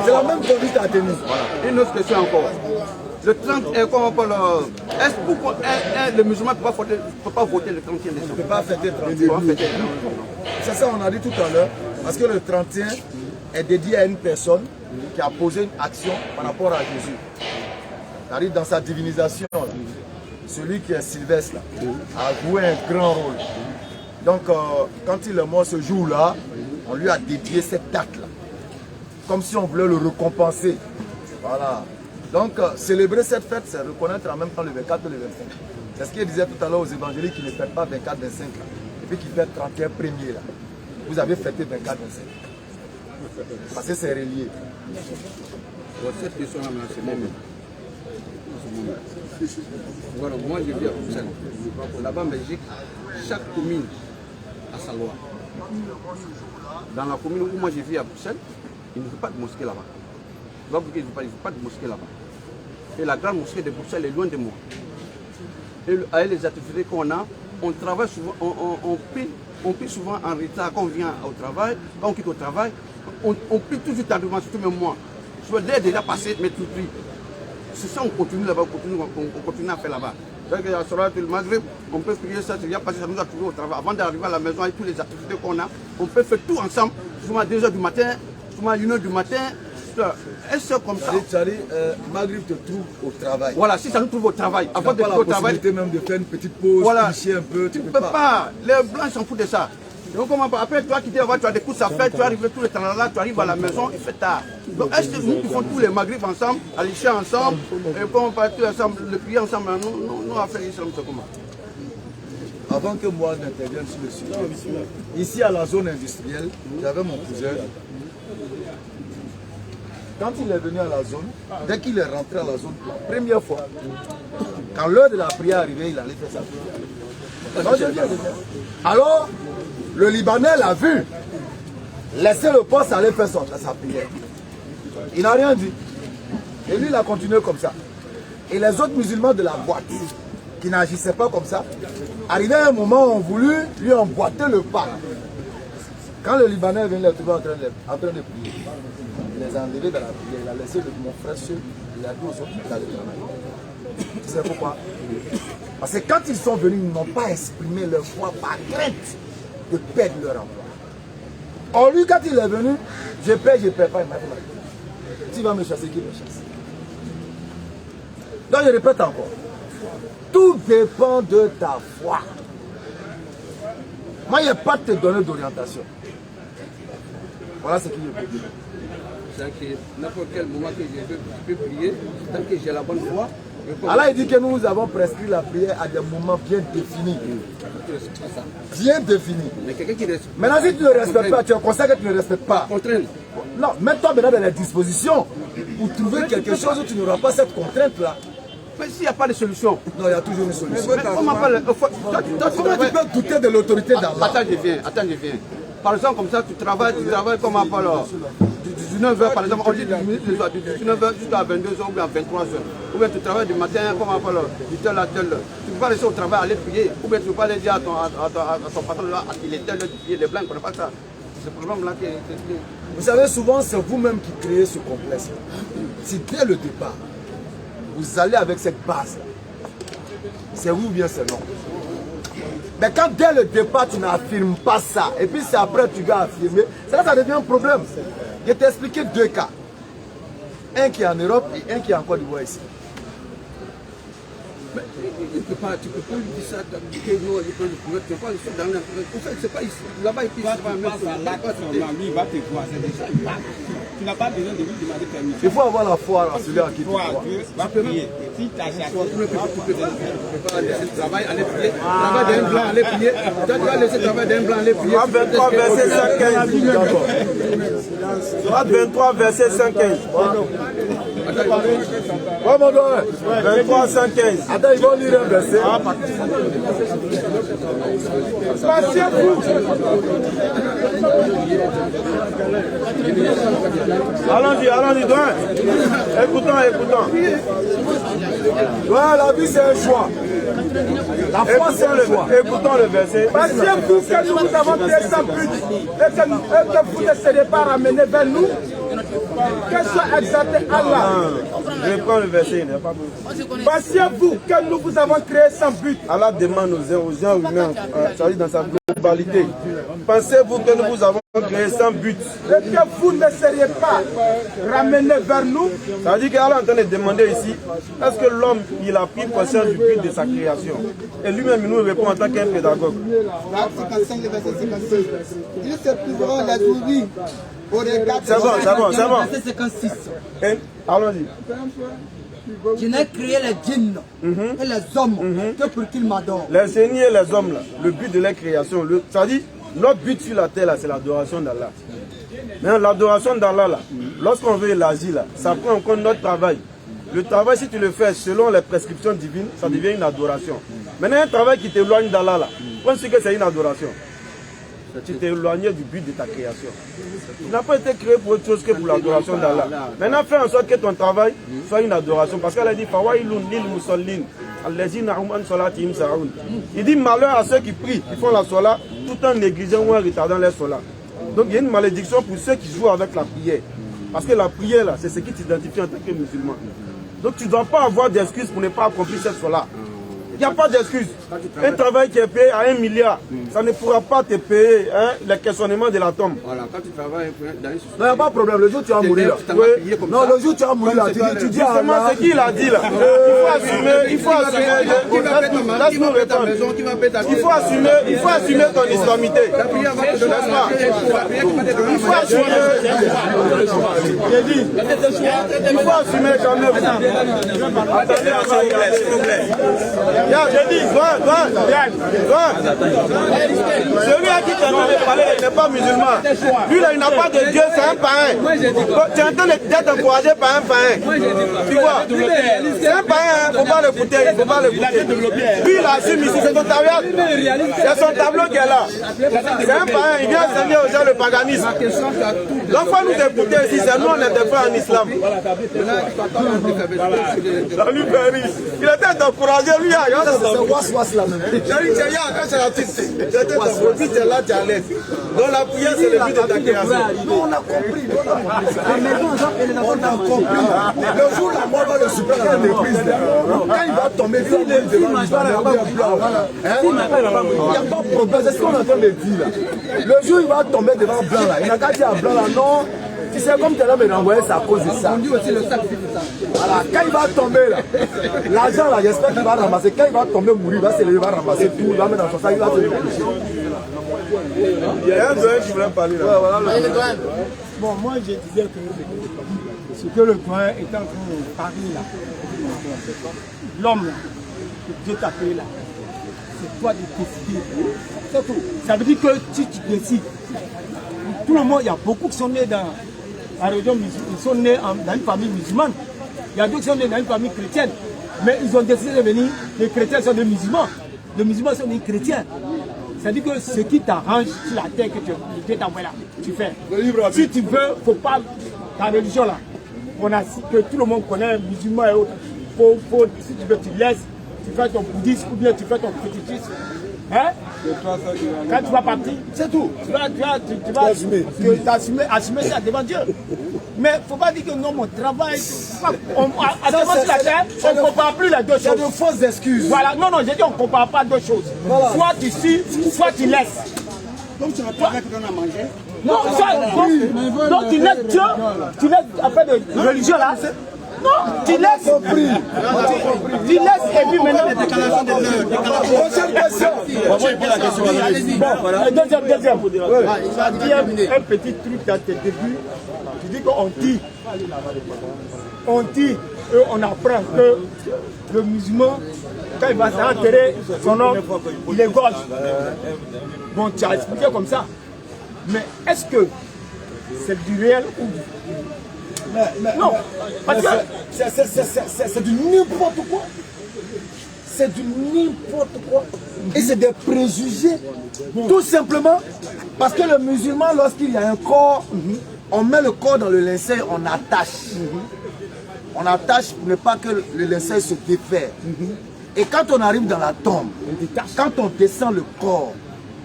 C'est la même conduite à tenir. Voilà. Une autre question encore. Le 30, comment on parle, est-ce que le musulman ne peut pas voter le 31 décembre? On ne peut pas fêter le 31. C'est ça on a dit tout à l'heure, parce que le 31 est dédié à une personne qui a posé une action par rapport à Jésus. C'est-à-dire dans sa divinisation, là, celui qui est Sylvestre là, a joué un grand rôle. Donc quand il est mort ce jour-là, on lui a dédié cette date-là. Comme si on voulait le récompenser. Voilà. Donc, célébrer cette fête, c'est reconnaître en même temps le 24 et le 25. C'est ce qu'il disait tout à l'heure aux évangéliques qui ne fêtent pas 24-25 et puis qui fêtent 31 premier là. Vous avez fêté 24-25. Parce que c'est relié. Cette question-là, c'est moi-même. Voilà, moi je vis à Bruxelles. Là-bas en Belgique, chaque commune a sa loi. Dans la commune où moi je vis à Bruxelles, il ne faut pas de mosquée là-bas. Il ne faut pas de mosquée là-bas. Et la grande mosquée de Bruxelles est loin de moi. Et avec les activités qu'on a, on travaille souvent, on prie souvent en retard quand on vient au travail, quand on quitte au travail, on prie toujours tardivement, surtout même moi. Je l'ai déjà passé, mais tout prie. C'est ça, on continue là-bas, on continue à faire là-bas. C'est-à-dire qu'à Sorat le Maghreb, on peut prier ça, c'est bien passé, ça nous a trouvé au travail. Avant d'arriver à la maison avec toutes les activités qu'on a, on peut faire tout ensemble, souvent à 2 h du matin, souvent à 1 h du matin. Est-ce comme ça? Maghreb te trouve au travail. Voilà, si ça nous trouve au travail, avant de trouver au travail, même de faire une petite pause, voilà, un peu, tu ne peux pas. Les Blancs s'en foutent de ça. Donc, après, toi qui t'es là-bas, tu as des coups à faire, tu arrives tout le temps là, tu arrives à la maison, il fait tard. Donc, est-ce que nous qui faisons tous les Maghreb ensemble, à l'Isha ensemble, et comment on va tous ensemble, le prier ensemble, nous à faire l'Islam, c'est comment? Avant que moi n'intervienne sur le sujet, ici à la zone industrielle, j'avais mon cousin. Quand il est venu à la zone, dès qu'il est rentré à la zone, la première fois, quand l'heure de la prière arrivait, il allait faire sa prière. Alors, le Libanais l'a vu, laisser le poste, aller faire sa prière. Il n'a rien dit. Et lui, il a continué comme ça. Et les autres musulmans de la boîte, qui n'agissaient pas comme ça, arrivé à un moment où on voulu lui emboîter le pas. Quand le Libanais est venu les trouver en train de prier, il les a enlevés dans la prière, il a laissé mon frère seul, il a dit aux autres qu'il allait travailler. Tu sais pourquoi? Parce que quand ils sont venus, ils n'ont pas exprimé leur foi par crainte de perdre leur emploi. Or, lui, quand il est venu, je paie pas, il m'a dit, tu vas me chasser, qui me chasse? Donc, je répète encore, tout dépend de ta foi. Moi, il n'y a pas de te donner d'orientation. Voilà ce qu'il y a. C'est-à-dire que n'importe quel moment que je peux prier, tant que j'ai la bonne foi. Allah il dit que nous avons prescrit la prière à des moments bien définis. Bien définis. Mais quelqu'un qui respecte. Maintenant, si tu ne respectes pas, tu es conscient que tu ne respectes pas. Non, mets-toi maintenant dans les dispositions pour trouver quelque chose où tu n'auras pas cette contrainte-là. Mais s'il n'y a pas de solution. Non, il y a toujours une solution. Comment tu peux douter de l'autorité d'Allah? Attends, je viens. Par exemple, comme ça, tu travailles comme un alors. Du 19h, par exemple, on dit du 19h jusqu'à 22h ou bien à 23h. Ou bien tu travailles du matin comme un alors, du tel à tel. Tu ne peux pas rester au travail, aller prier. Ou bien tu ne peux pas aller dire à ton patron, là, il est tel, il est blanc, il ne connaît pas ça. C'est ce problème-là qui est. Vous savez, souvent, c'est vous-même qui créez ce complexe. Si dès le départ, vous allez avec cette base, c'est oui ou bien c'est non. Mais quand dès le départ, tu n'affirmes pas ça, et puis c'est après que tu vas affirmer, ça devient un problème. Je t'ai expliqué deux cas. Un qui est en Europe et un qui est en Côte d'Ivoire ici. Mais tu peux pas lui dire ça, que non, il prend le pouvoir, tu ne peux pas le faire dans en fait, c'est pas ici. Là-bas, il va pas mettre lui, il va te voir, c'est déjà. Tu n'as pas besoin de lui demander permission. Il faut avoir la foi à celui à qui tu crois. Tu vas prier. Si tu as cherché, tu ne peux pas laisser le travail, aller prier. Travail d'un blanc, aller prier. Tu vas laisser le travail d'un blanc, aller prier. 23 verset 5-15. 23 verset 5-15. Ouais, mon doigt. 23 5-15. Attends, ils vont lire un verset. Patientez-vous. Allons-y, Douin. Écoutons. Ouais, la vie c'est un choix. La foi c'est un choix. Écoutons le verset. Patientez-vous que nous vous avons créé sans but et que vous ne serez pas ramenés vers nous. Que soit exalté Allah. Je prends le verset, il n'y a pas besoin. Patientez-vous que nous vous avons créé sans but. Allah demande aux gens humains, c'est-à-dire dans sa globalité. Pensez-vous que nous vous avons créé sans but et que vous ne seriez pas ramenés vers nous? Ça veut dire qu'Allah est en train de demander ici, est-ce que l'homme il a pris conscience du but de sa création? Et lui-même il nous répond en tant qu'un pédagogue. 55 et verset 56. Ils se priveront la souris. C'est bon. Verset 56. Allons-y. Je n'ai créé les djinns et les hommes que pour qu'ils m'adorent. Les génies et les hommes, là, le but de la création, c'est-à-dire, notre but sur la terre, c'est l'adoration d'Allah. Mais l'adoration d'Allah, là, lorsqu'on veut élargir, là, ça prend en compte notre travail. Le travail, si tu le fais selon les prescriptions divines, ça devient une adoration. Maintenant, un travail qui t'éloigne d'Allah, là, pense que c'est une adoration. Tu t'es éloigné du but de ta création. Tu n'as pas été créé pour autre chose que pour l'adoration d'Allah. Maintenant, fais en sorte que ton travail soit une adoration. Parce qu'elle a dit, il dit malheur à ceux qui prient, qui font la sola, tout en négligeant ou en retardant les solas. Donc il y a une malédiction pour ceux qui jouent avec la prière. Parce que la prière, c'est ce qui t'identifie en tant que musulman. Donc tu ne dois pas avoir d'excuses pour ne pas accomplir cette sola. Il n'y a pas d'excuse. Un travail qui est payé à 1 milliard, ça ne pourra pas te payer les questionnements de la tombe. Voilà, quand tu travailles dans une société. Non, il n'y a pas de problème. Le jour où tu vas mourir là. Non, le jour où tu vas mourir là, tu dis à Allah. C'est qui il a dit là. Il faut assumer. Laisse-nous répondre. Il faut assumer ton islamité. N'est-ce pas? Il faut assumer. J'ai dit. Il faut assumer quand même. Attendez, s'il vous plaît. J'ai dit, celui à qui tu es en train de parler, il n'est pas musulman. Lui là, il n'a pas de Dieu, c'est un païen. Tu es en train d'être encouragé par un païen. Tu vois, c'est un païen, il ne faut pas l'écouter, Lui, il assume ici, c'est son tableau. C'est son tableau qui est là. C'est un païen, il vient enseigner aux gens le paganisme. Donc, il faut nous écouter ici, c'est nous, on est des frères en islam. Salut, Péris. Il était encouragé, lui, à c'est was là même. Donc la prière, c'est le but de ta création. Non, on a compris. On a compris. Le jour où la mort va le super à l'entreprise, quand il va tomber, il va devant le blanc. Il n'y a pas de problème. C'est ce qu'on est en train de dire là. Le jour où il va tomber devant le blanc là, il n'a qu'à dire à blanc là, non. Tu sais, comme tu as me renvoyé, c'est à cause de ça. On dit aussi le sacrifice. Voilà, quand il va tomber là, l'argent là, j'espère qu'il va ramasser. Quand il va tomber, mourir, il va se lever, il va ramasser tout, il va mettre dans son sac, il va se lever. Il y a un doyen qui voulait parler là. Bon, moi je disais que ce que le doyen est en train de parler là, l'homme là, que Dieu t'a créé là, c'est toi de décider. C'est tout. Ça veut dire que si tu décides, tout le monde, il y a beaucoup qui sont nés dans la région musulmane, ils sont nés dans une famille musulmane. Il y a d'autres qui sont nés dans une famille chrétienne. Mais ils ont décidé de venir, les chrétiens sont des musulmans. Les musulmans sont des chrétiens. C'est-à-dire que ce qui t'arrange sur la terre que Dieu t'envoie là, tu fais. Si tu veux, il ne faut pas ta religion là. Que tout le monde connaît, musulmans et autres. Si tu veux, tu laisses, tu fais ton bouddhisme ou bien tu fais ton fétichisme. Hein? Quand tu vas partir, c'est tout. Tu vas assumer ça devant Dieu. Mais il ne faut pas dire que non, mon travail, à devant sur la terre, on ne compare plus les deux choses. C'est de fausses excuses. Voilà, non, j'ai dit on ne compare pas deux choses. Voilà. Soit tu suis, soit tu laisses. Donc tu vas pas avec qu'on a mangé. Non, donc tu laisses Dieu, tu laisses affaire de religion là. Non, tu laisses. Tu laisses et puis maintenant. Prochaine question. Deuxième. Tu as un petit truc dans tes débuts. Tu dis qu'on dit. On dit et on apprend que le musulman, quand il va s'enterrer, son homme, il est gauche. Bon, tu as expliqué comme ça. Mais est-ce que c'est du réel ou non, parce que c'est du n'importe quoi. C'est du n'importe quoi. Et c'est des préjugés. Tout simplement parce que le musulman, lorsqu'il y a un corps, on met le corps dans le linceul, on attache. On attache pour ne pas que le linceul se défaire. Et quand on arrive dans la tombe, quand on descend le corps,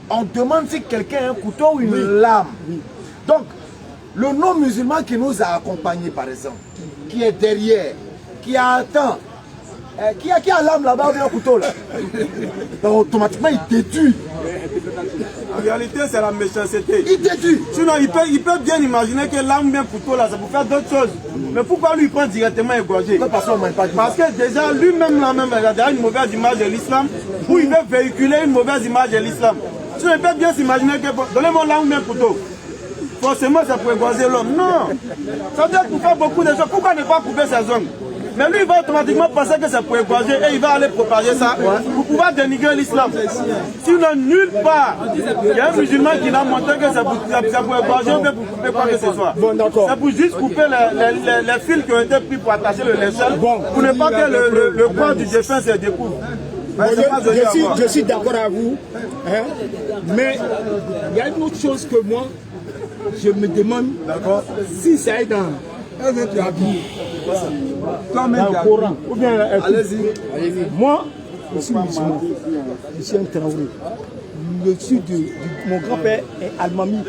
on demande si quelqu'un a un couteau ou une lame. Donc, le non-musulman qui nous a accompagnés, par exemple, qui est derrière, qui attend, qui a l'âme là-bas ou un couteau là, donc automatiquement il détruit. En réalité, c'est la méchanceté. Il détruit. Sinon, il peut bien imaginer que l'âme ou bien couteau là, c'est pour faire d'autres choses. Mais pourquoi lui il prend directement égorgé? Parce que déjà, lui-même là-même, il a déjà une mauvaise image de l'islam, ou il veut véhiculer une mauvaise image de l'islam. Sinon, il peut bien s'imaginer que, donnez-moi l'âme ou bien couteau. Forcément, c'est pour égorger l'homme. Non. Ça veut dire qu'il fait beaucoup de choses. Pourquoi ne pas couper ses ongles? Mais lui, il va automatiquement penser que c'est pour égorger et il va aller propager ça pour pouvoir dénigrer l'islam. Sinon, nulle part, il y a un musulman qui n'a montré que c'est pour égorger ou pour couper quoi que ce soit. C'est pour juste couper les fils qui ont été pris pour attacher le linceul pour ne pas que le corps du défunt se découvre. Je suis d'accord avec vous, hein, mais il y a une autre chose que moi, je me demande si ça est dans le Coran. Ou bien, moi, je suis musulman, je suis un Traoré. Mon grand-père est Almami.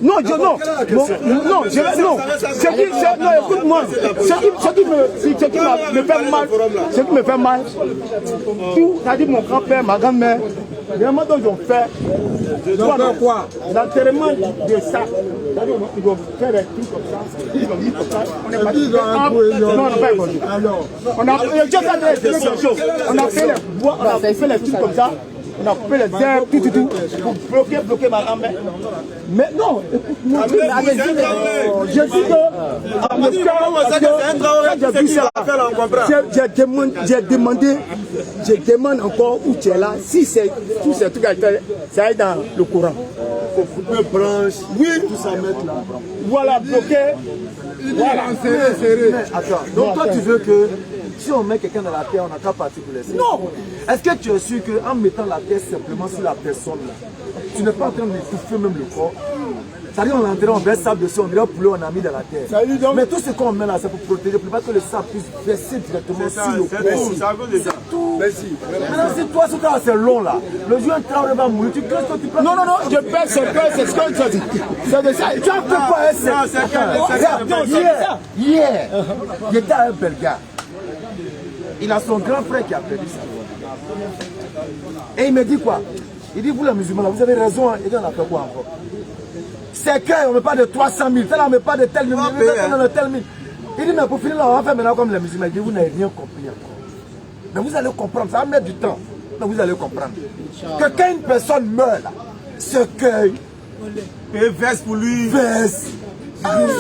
Non, écoute-moi. Ce qui me fait mal, tout, c'est-à-dire mon grand-père, ma grand-mère, vraiment, ils ont fait l'enterrement de ça. Ils vont faire des trucs comme ça. Ils ont mis comme ça. On est parti. Non, on n'a pas évolué. On a fait les trucs comme ça. On a coupé les herbes, tout, pour bloquer ma grand-mère. Mais non, écoute-moi, je dis que je demande encore où tu es là, si c'est tout ce truc, ça est dans le Coran. Il faut couper branche, tout ça mettre là. Voilà, bloquer. Voilà, serré. Attends, donc toi tu veux que si on met quelqu'un dans la terre, on n'a qu'à partir pour laisser. Non. Est-ce que tu es sûr qu'en mettant la terre simplement sur la personne là, tu n'es pas en train d'étouffer même le corps? C'est-à-dire on l'enterre, on verse sable dessus, on dirait poulet, on a mis dans la terre. Mais tout ce qu'on met là, c'est pour protéger, pour pas que le sable puisse verser directement sur le corps. C'est à cause de ça. Merci. Maintenant, si toi, c'est long là, le jour un Traoré va mourir, tu crains que tu peux. Non, non, non, je perds ce cœur, c'est ce que tu as dit. C'est de ça. Tu as fait quoi, hier, il était à un Belga. Il a son grand frère qui a perdu ça. Et il me dit quoi? Il dit, vous les musulmans, vous avez raison, hein. Et il en a fait quoi encore? C'est qu'on ne met pas de 300 000, ça on ne met pas de tel 000, il dit, mais pour finir là, on va faire maintenant comme les musulmans. Il dit, vous n'avez rien compris encore. Mais vous allez comprendre, ça va mettre du temps. Mais vous allez comprendre. Que quand une personne meurt, là, ce cueille, Et verse pour lui. veste,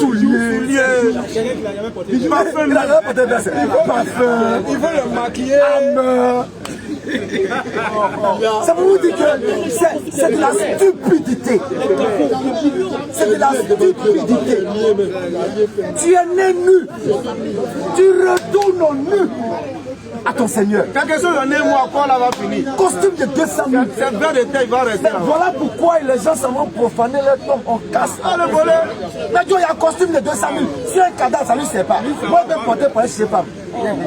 souliers, parfum, Il veut le maquiller. hammer. Ça vous dire que c'est de la stupidité. C'est de la stupidité. Tu es né nu. Tu retournes nu à ton Seigneur. Quelque chose en est moi, quoi là va finir. Costume de 200 000. C'est vrai de terre, il va rester. Voilà pourquoi les gens s'en vont profaner leur tombe. On casse le volet. Mais il y a un costume de 200 000. Si un cadavre, ça ne lui sert pas. Moi, je vais porter pour un cheval.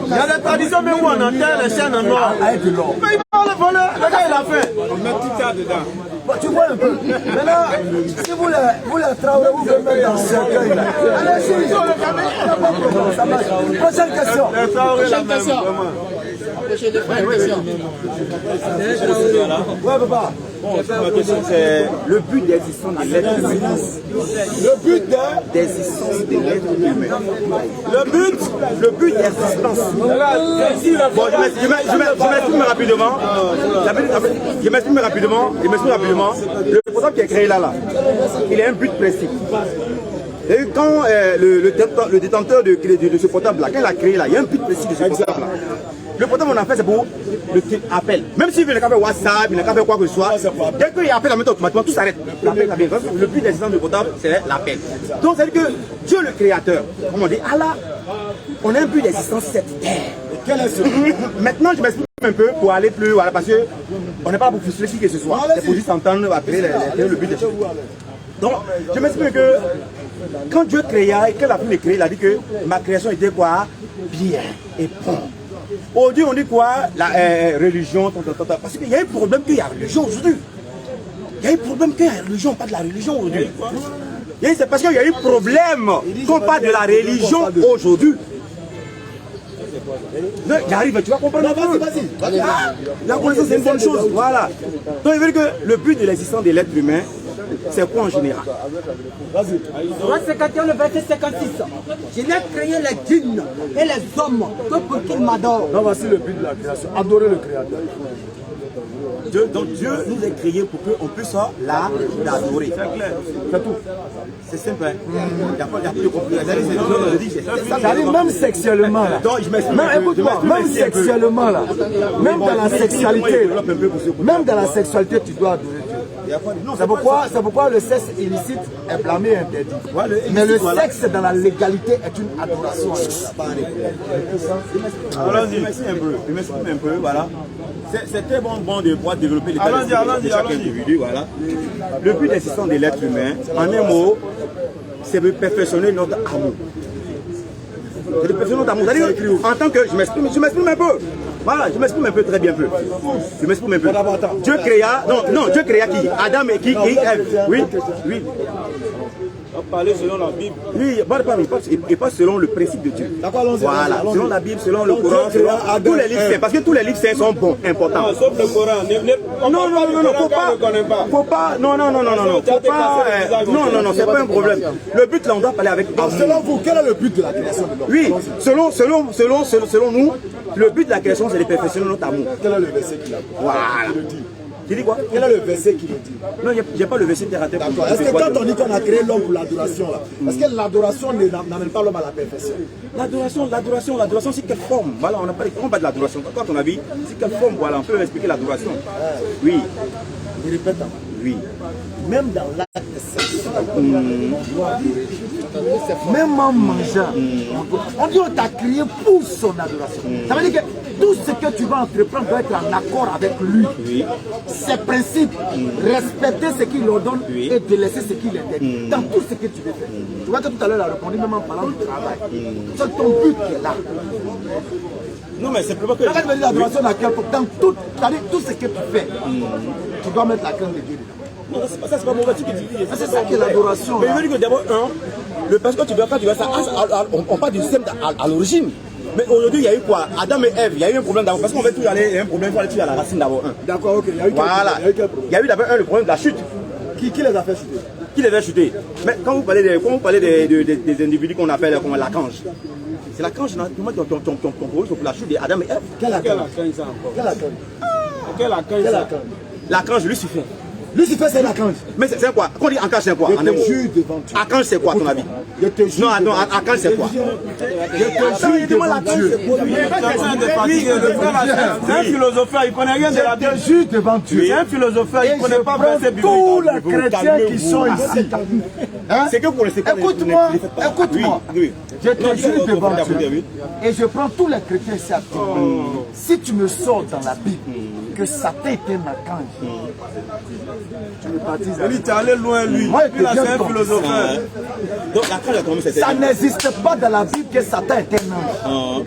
Il y a des traditions même où on enterre les chaînes en or. Avec de l'or. Mais il va le voler. Le gars, il a fait. On met tout ça dedans. Bon, tu vois un peu. Maintenant, si vous les Traoré, vous pouvez mettre dans ce cercueil. Allez-y, ça marche. Prochaine question. Les Traoré, la même, vraiment. Ouais, papa. Ma question c'est le but d'existence de l'être humain. Le but D'existence de l'être humain. Le but d'existence. Bon, je m'exprime rapidement. Je m'exprime rapidement. Le programme qui est créé là, il a un but précis. Et quand le détenteur de ce portable là, quand il a créé là, il y a un but précis de ce portable là. Le portable on a fait c'est pour le appel. Même s'il n'a qu'à faire WhatsApp, il n'a qu'à faire quoi que ce soit, dès qu'il appelle la méthode automatiquement, tout s'arrête. L'appel ça vient. Le but d'existence du portable, c'est l'appel. Donc c'est-à-dire que Dieu le créateur, comme on dit, Allah, on a un but d'existence sur cette terre. Quel est ce but? Maintenant je m'explique un peu pour aller plus, voilà, parce qu'on n'est pas pour frustrer qui que ce soit. C'est pour juste entendre après le but des choses. Donc je m'explique que quand Dieu créa et que la fille créée, il a dit que ma création était quoi? Bien et bon. Aujourd'hui, on dit quoi? La religion, parce qu'il y a un problème qu'il y a religion aujourd'hui. Il y a un problème qu'il y a religion, pas de la religion aujourd'hui. C'est parce qu'il y a un problème qu'on parle de la religion aujourd'hui. J'arrive, tu vas comprendre. Vas-y. La connaissance, c'est une bonne chose. Voilà. Donc, il veut dire que le but de l'existence de l'être humain, c'est quoi en général? Surat 51, le verset 56. Je n'ai créé les djinns et les hommes que pour qu'ils m'adorent. Non, voici le but de la création. Adorer le Créateur. Donc Dieu nous a créés pour qu'on puisse l'adorer. C'est tout. C'est simple. Il n'y a pas de complication. Ça arrive même sexuellement là. Donc je m'explique. Même, écoute-moi, même sexuellement là. Même dans la sexualité. Même dans la sexualité, tu dois adorer Dieu. C'est pourquoi le sexe illicite est blâmé et interdit. Mais le sexe dans la légalité est une adoration. Allons-y, je m'exprime un peu, voilà. C'est très bon de pouvoir développer l'état de chaque individu, voilà. Le but d'existence de l'être humain, en un mot, c'est de perfectionner notre amour. C'est de perfectionner notre amour. C'est-à-dire, en tant que, je m'exprime un peu. Voilà, je m'exprime un peu, très bien peu. Je m'exprime un peu. Dieu créa, Dieu créa qui? Adam et qui Ève. Oui. On parler selon la Bible. Oui, et pas selon le principe de Dieu. Voilà, selon la Bible, selon le Coran, selon tous les livres saints. Parce que tous les livres saints sont bons, importants. Sauf le Coran. Non, faut pas, non, c'est pas un problème. Le but là, on doit parler avec amour. Selon vous, quel est le but de la création de l'homme? Oui, selon nous, le but de la création, c'est de perfectionner notre amour. Quel est le verset qui l'a dit? Voilà. Tu dis quoi? Quel est le verset qui le dit? Non, j'ai pas le verset terre à terre. Est-ce que quand on dit qu'on a créé l'homme pour l'adoration, là, est-ce que l'adoration n'amène pas l'homme à la perfection? L'adoration, c'est quelle forme? Voilà, on parle de l'adoration. Quand on a vu, c'est quelle forme? Voilà, on peut expliquer l'adoration. Oui. Je répète. Oui. Même dans l'acte sexuel, Même en mangeant, on dit on t'a créé pour son adoration. Ça veut dire que tout ce que tu vas entreprendre doit être en accord avec lui. Ses principes, respecter ce qu'il ordonne et délaisser ce qu'il interdit. Dans tout ce que tu veux faire. Tu vois que tout à l'heure, il a répondu même en parlant du travail. C'est ton but qui est là. Non, mais simplement que... l'adoration dans tout ce que tu fais, tu dois mettre la crainte de Dieu dedans. Non, c'est pas ça, c'est pas mauvais, tu dis. C'est ça qui est l'adoration. Mais je veux dire que d'abord, le parce que tu dois ça, on parle du système à l'origine. Mais aujourd'hui, il y a eu quoi? Adam et Ève, il y a eu un problème d'abord. Parce qu'on veut toujours aller, il y a un problème, il faut aller tuer à la racine d'abord. D'accord, ok. Il y a eu voilà. Il y a eu d'abord le problème de la chute. Qui les a fait chuter? Qui les a chuter? Mais quand vous parlez des individus qu'on appelle comme l'archange, c'est l'archange, ton problème sur la chute d'Adam et Ève. Quel archange? L'archange Lucifer. Lucifer, c'est l'archange. Mais c'est quoi? Quand on dit archange, c'est quoi? Je te jure devant Dieu. Archange, c'est quoi, à ton avis? Je te jure. Non, attends, archange, c'est quoi? Je te jure devant Dieu. C'est un philosopheur, il ne connaît rien de la Bible. Je te jure devant Dieu. C'est un philosopheur, il ne connaît pas verset biblique. Tous les chrétiens qui sont ici. C'est que pour le secteur. Écoute-moi. Je te jure devant Dieu. Et je prends tous les chrétiens ici à toi. Si tu me sors dans la Bible que Satan était un archange, tu me baptises. Il est allé loin, lui. Moi, Lui, là, c'est un philosophe. Donc, l'archange, ça n'existe pas dans la Bible que Satan est un ange.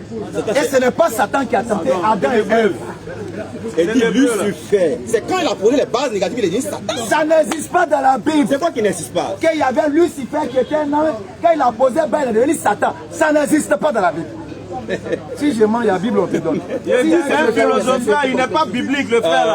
Et ce n'est pas Satan qui a tenté Adam et Ève. Et dit Lucifer. C'est quand il a posé les bases négatives, il a dit Satan. Ça n'existe pas dans la Bible. C'est quoi qui n'existe pas? Qu'il y avait Lucifer qui était un ange, quand il a posé bain, il est devenu Satan. Ça n'existe pas dans la Bible. Si je mens, il y a la Bible, on te donne. C'est un philosophe, il n'est pas biblique, le frère.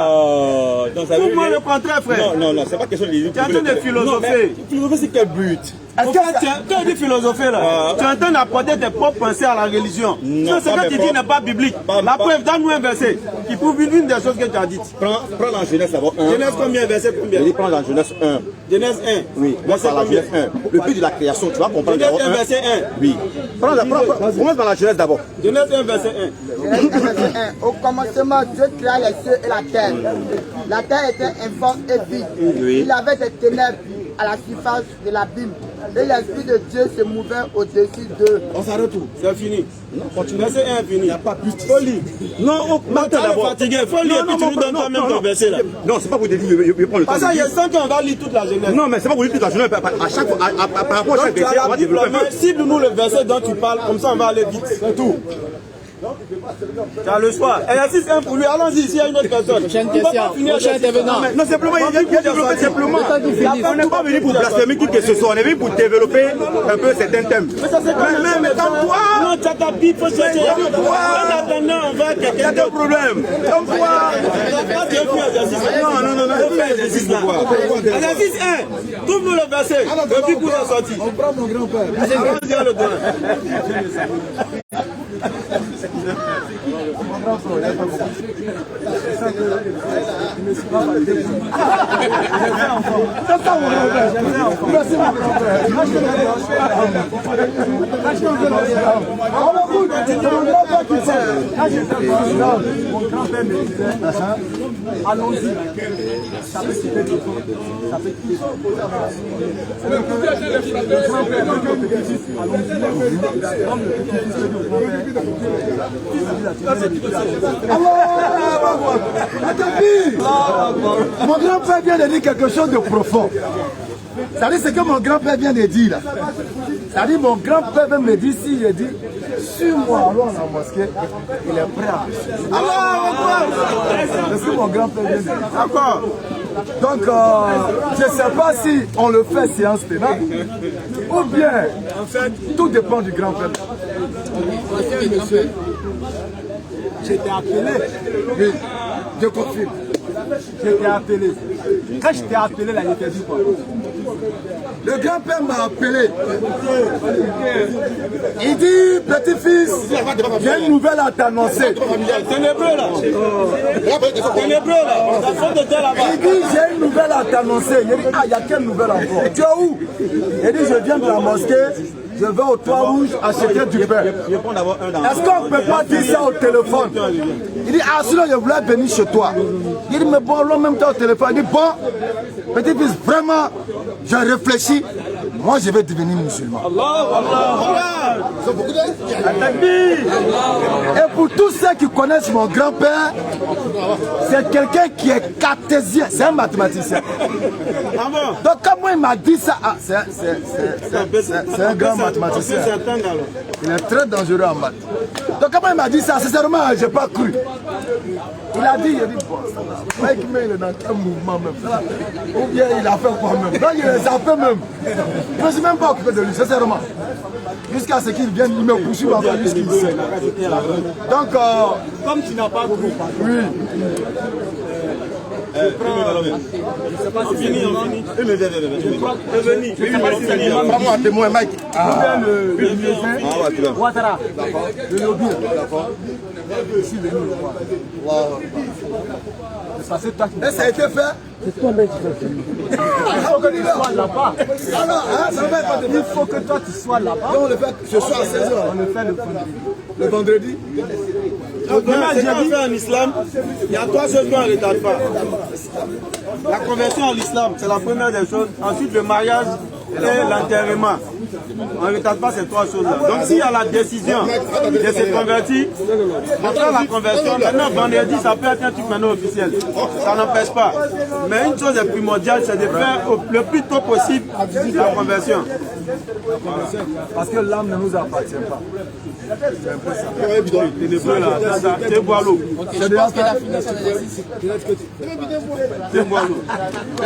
Tout le monde le contraire, frère. Non, c'est pas question de tu es en train de philosopher. Philosopher, c'est quel but? Quand tu dis philosopher là, tu es en train d'apporter tes propres pensées à la religion. Ce que tu dis n'est pas biblique. La preuve, donne-nous un verset qui prouve une des choses que tu as dites. Prends dans Genèse d'abord 1. Genèse combien, verset combien? Il prend dans Genèse 1. Genèse 1. Oui, verset combien? 1. Le but de la création, tu vas comprendre d'abord 1. Verset 1. Oui. Commence par la Genèse d'abord. Genèse 1, verset 1. Au commencement, Dieu créa les cieux et la terre. La terre était informe et vide. Il y avait des ténèbres à la surface de l'abîme. Et l'Esprit de Dieu se mouvait au-dessus d'eux. On s'arrête tout. C'est fini. Verset 1 fini. Il n'y a pas plus. Faut lire. Non, tu es fatigué. Faut lire et puis tu nous donnes toi-même ton verset là. Non, c'est pas pour te dire, je prends le temps. Parce qu'il y a 5 ans, on va lire toute la Genèse. Non, mais c'est pas pour lire toute la Genèse. À chaque fois, par rapport à chaque verset, on va développer un peu. Cible-nous le verset dont tu parles, comme ça on va aller vite. C'est tout. Tu as le choix. Exercice 1 pour lui. Allons-y, s'il y a une autre personne. Prochaine question. Prochain intervenant. Non, simplement, il y a développé simplement. On n'est pas venu pour blasphémer qui que ce soit. On est venu pour développer un peu certains thèmes. Mais ça c'est quand même. Mais comme toi. Non, tu as ta Bible, faut chercher. En attendant, on va quelqu'un. Il y a des problèmes. Comme toi. Non. Exercice là. Exercice 1. Trouve-nous le verset. Le but pour la sortie. On prend mon grand-père. Allons-y, le doigt. Mon grand-père me disait, allons-y, ça peut quitter le temps, ça peut quitter le Mon grand-père vient de dire quelque chose de profond. Ça dit ce que mon grand-père vient de dire là. Ça dit mon grand-père vient me dire si je dis suis-moi, allons à la mosquée, il est prêt à c'est ce que mon grand-père vient de dire. D'accord. Donc, je ne sais pas si on le fait séance pénale ou bien, en fait, tout dépend du grand-père. Monsieur, j'étais appelé. Oui, je confirme. J'étais appelé. Quand je t'ai appelé, là, il t'a dit quoi? Le grand-père m'a appelé. Il dit, petit-fils, j'ai une nouvelle à t'annoncer. Ténébreux là. Ténébreux là. Il dit, j'ai une nouvelle à t'annoncer. Il dit, ah, il y a quelle nouvelle encore? Tu es où? Il dit, je viens de la mosquée. Je vais au toit rouge acheter du pain. Est-ce qu'on ne peut pas dire ça au téléphone? Il dit, ah, sinon je voulais venir chez toi. Il dit, mais bon, l'homme même temps au téléphone. Il dit, bon, petit-fils, vraiment, j'ai réfléchi. moi je vais devenir musulman. Et pour tous ceux qui connaissent mon grand-père, c'est quelqu'un qui est cartésien, c'est un mathématicien. Donc quand moi il m'a dit ça, c'est un grand mathématicien. Il est très dangereux en maths. Donc quand moi il m'a dit ça, sincèrement, je n'ai pas cru. Il a dit, bon, mec, il est dans quel mouvement même. Ou bien il a fait quoi même. Donc il les a fait même. Je ne me suis même pas occupé de lui, sincèrement. Jusqu'à ce qu'il vienne, il me poursuive encore jusqu'ici. Donc, comme tu n'as pas beaucoup parlé. Oui. Je sais pas si c'est fini. Prends-moi un témoin, Mike. Le Ouattara. Le lobby. Ici, le et ça a été fait. C'est toi-même qui fais. Il faut que tu sois là-bas. Il faut que toi tu sois là-bas. On le fait ce soir à 16h. On le fait le vendredi. En islam, il y a 3 choses qu'on ne retarde pas. La conversion à l'islam, c'est la première des choses. Ensuite, le mariage et l'enterrement. On ne retarde pas ces 3 choses-là. Donc, s'il y a la décision de se convertir, on fait la conversion. Maintenant, vendredi, ça peut être un truc maintenant officiel. Ça n'empêche pas. Mais une chose primordiale, c'est de faire le plus tôt possible la conversion. Parce que l'âme ne nous appartient pas. C'est un peu ça. Ténébreux là, c'est bois l'eau. C'est déjà fait. C'est bois l'eau.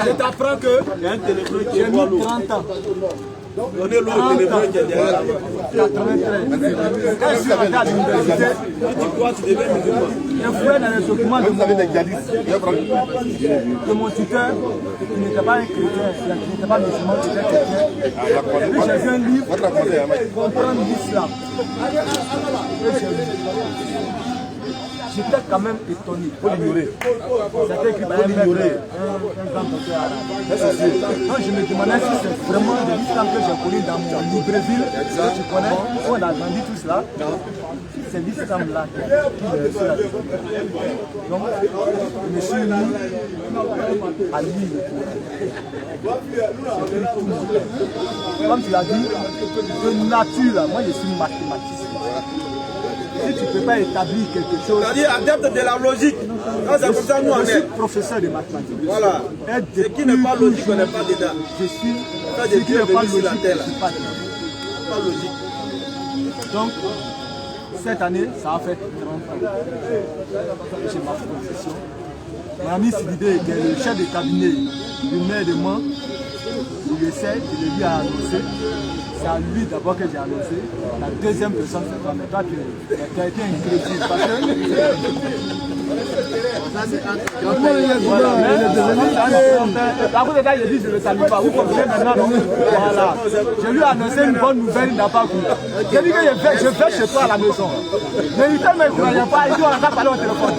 Je t'apprends que Il y a un ténébreux qui j'ai est bois mis l'eau. 30 ans. Donnez l'eau au ténébreux qui est derrière là-bas. 93. Quand je suis rentré à l'université, Tu crois que tu deviens musulman. je fouillais dans les documents de mon tuteur, qui n'était pas un chrétien, qui n'était pas musulman, qui était chrétien. Puis j'ai vu un livre, Comprendre l'islam. J'étais quand même étonné. Pour l'ignorer. C'était écrit par un grand docteur arabe. Donc je me demandais si c'est vraiment de l'islam que j'ai connu dans mon Libreville, que tu connais, où on a grandi tout cela. C'est l'islam-là qui est sur la vie. Donc, je me suis mis à lire le Coran. Comme tu l'as dit, de nature, moi je suis mathématicien. Si tu ne peux pas établir quelque chose... C'est-à-dire adepte de la logique. C'est comme ça nous on Je suis est. professeur de mathématiques. Voilà. Ce qui n'est pas logique, on n'est pas dedans. Je suis... Ça, Ce qui n'est pas logique, la terre, je ne suis pas dedans. pas logique. Donc, cette année, ça a fait 30 ans que j'ai ma profession. Mon ami Sidibé, qui est le chef de cabinet du maire de Mans, il essaie, je lui ai annoncé. C'est à lui d'abord que j'ai annoncé. La deuxième personne, c'est toi. Mais toi, tu as été incrédule. Parce que... Voilà, mais à cause de ça, il dit je ne le salue pas. Vous comprenez maintenant, non? Voilà. Je lui ai annoncé une bonne nouvelle, il n'a pas cru. J'ai dit que je vais chez toi à la maison. Mais il ne me croyait pas, il dit on n'a pas parlé au téléphone.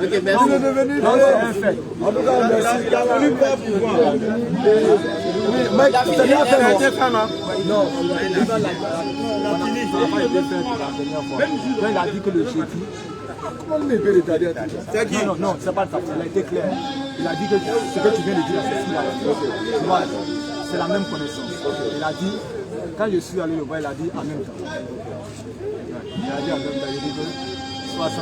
Ok, merci. Donc, c'est un fait. En tout cas, merci. Il a voulu pas pouvoir. Mec, c'est bien fait, non? Non, ça n'a pas été fait pour la dernière fois. Quand il a dit que le jeudi. Comment il peut retarder? C'est qui? Non, c'est pas ça, il a été clair. Il a dit que ce que tu viens de dire, c'est celui-là. Tu vois, c'est la même connaissance. Il a dit, quand je suis allé le voir, il a dit en même temps. Il a dit en même temps, il a dit que 75.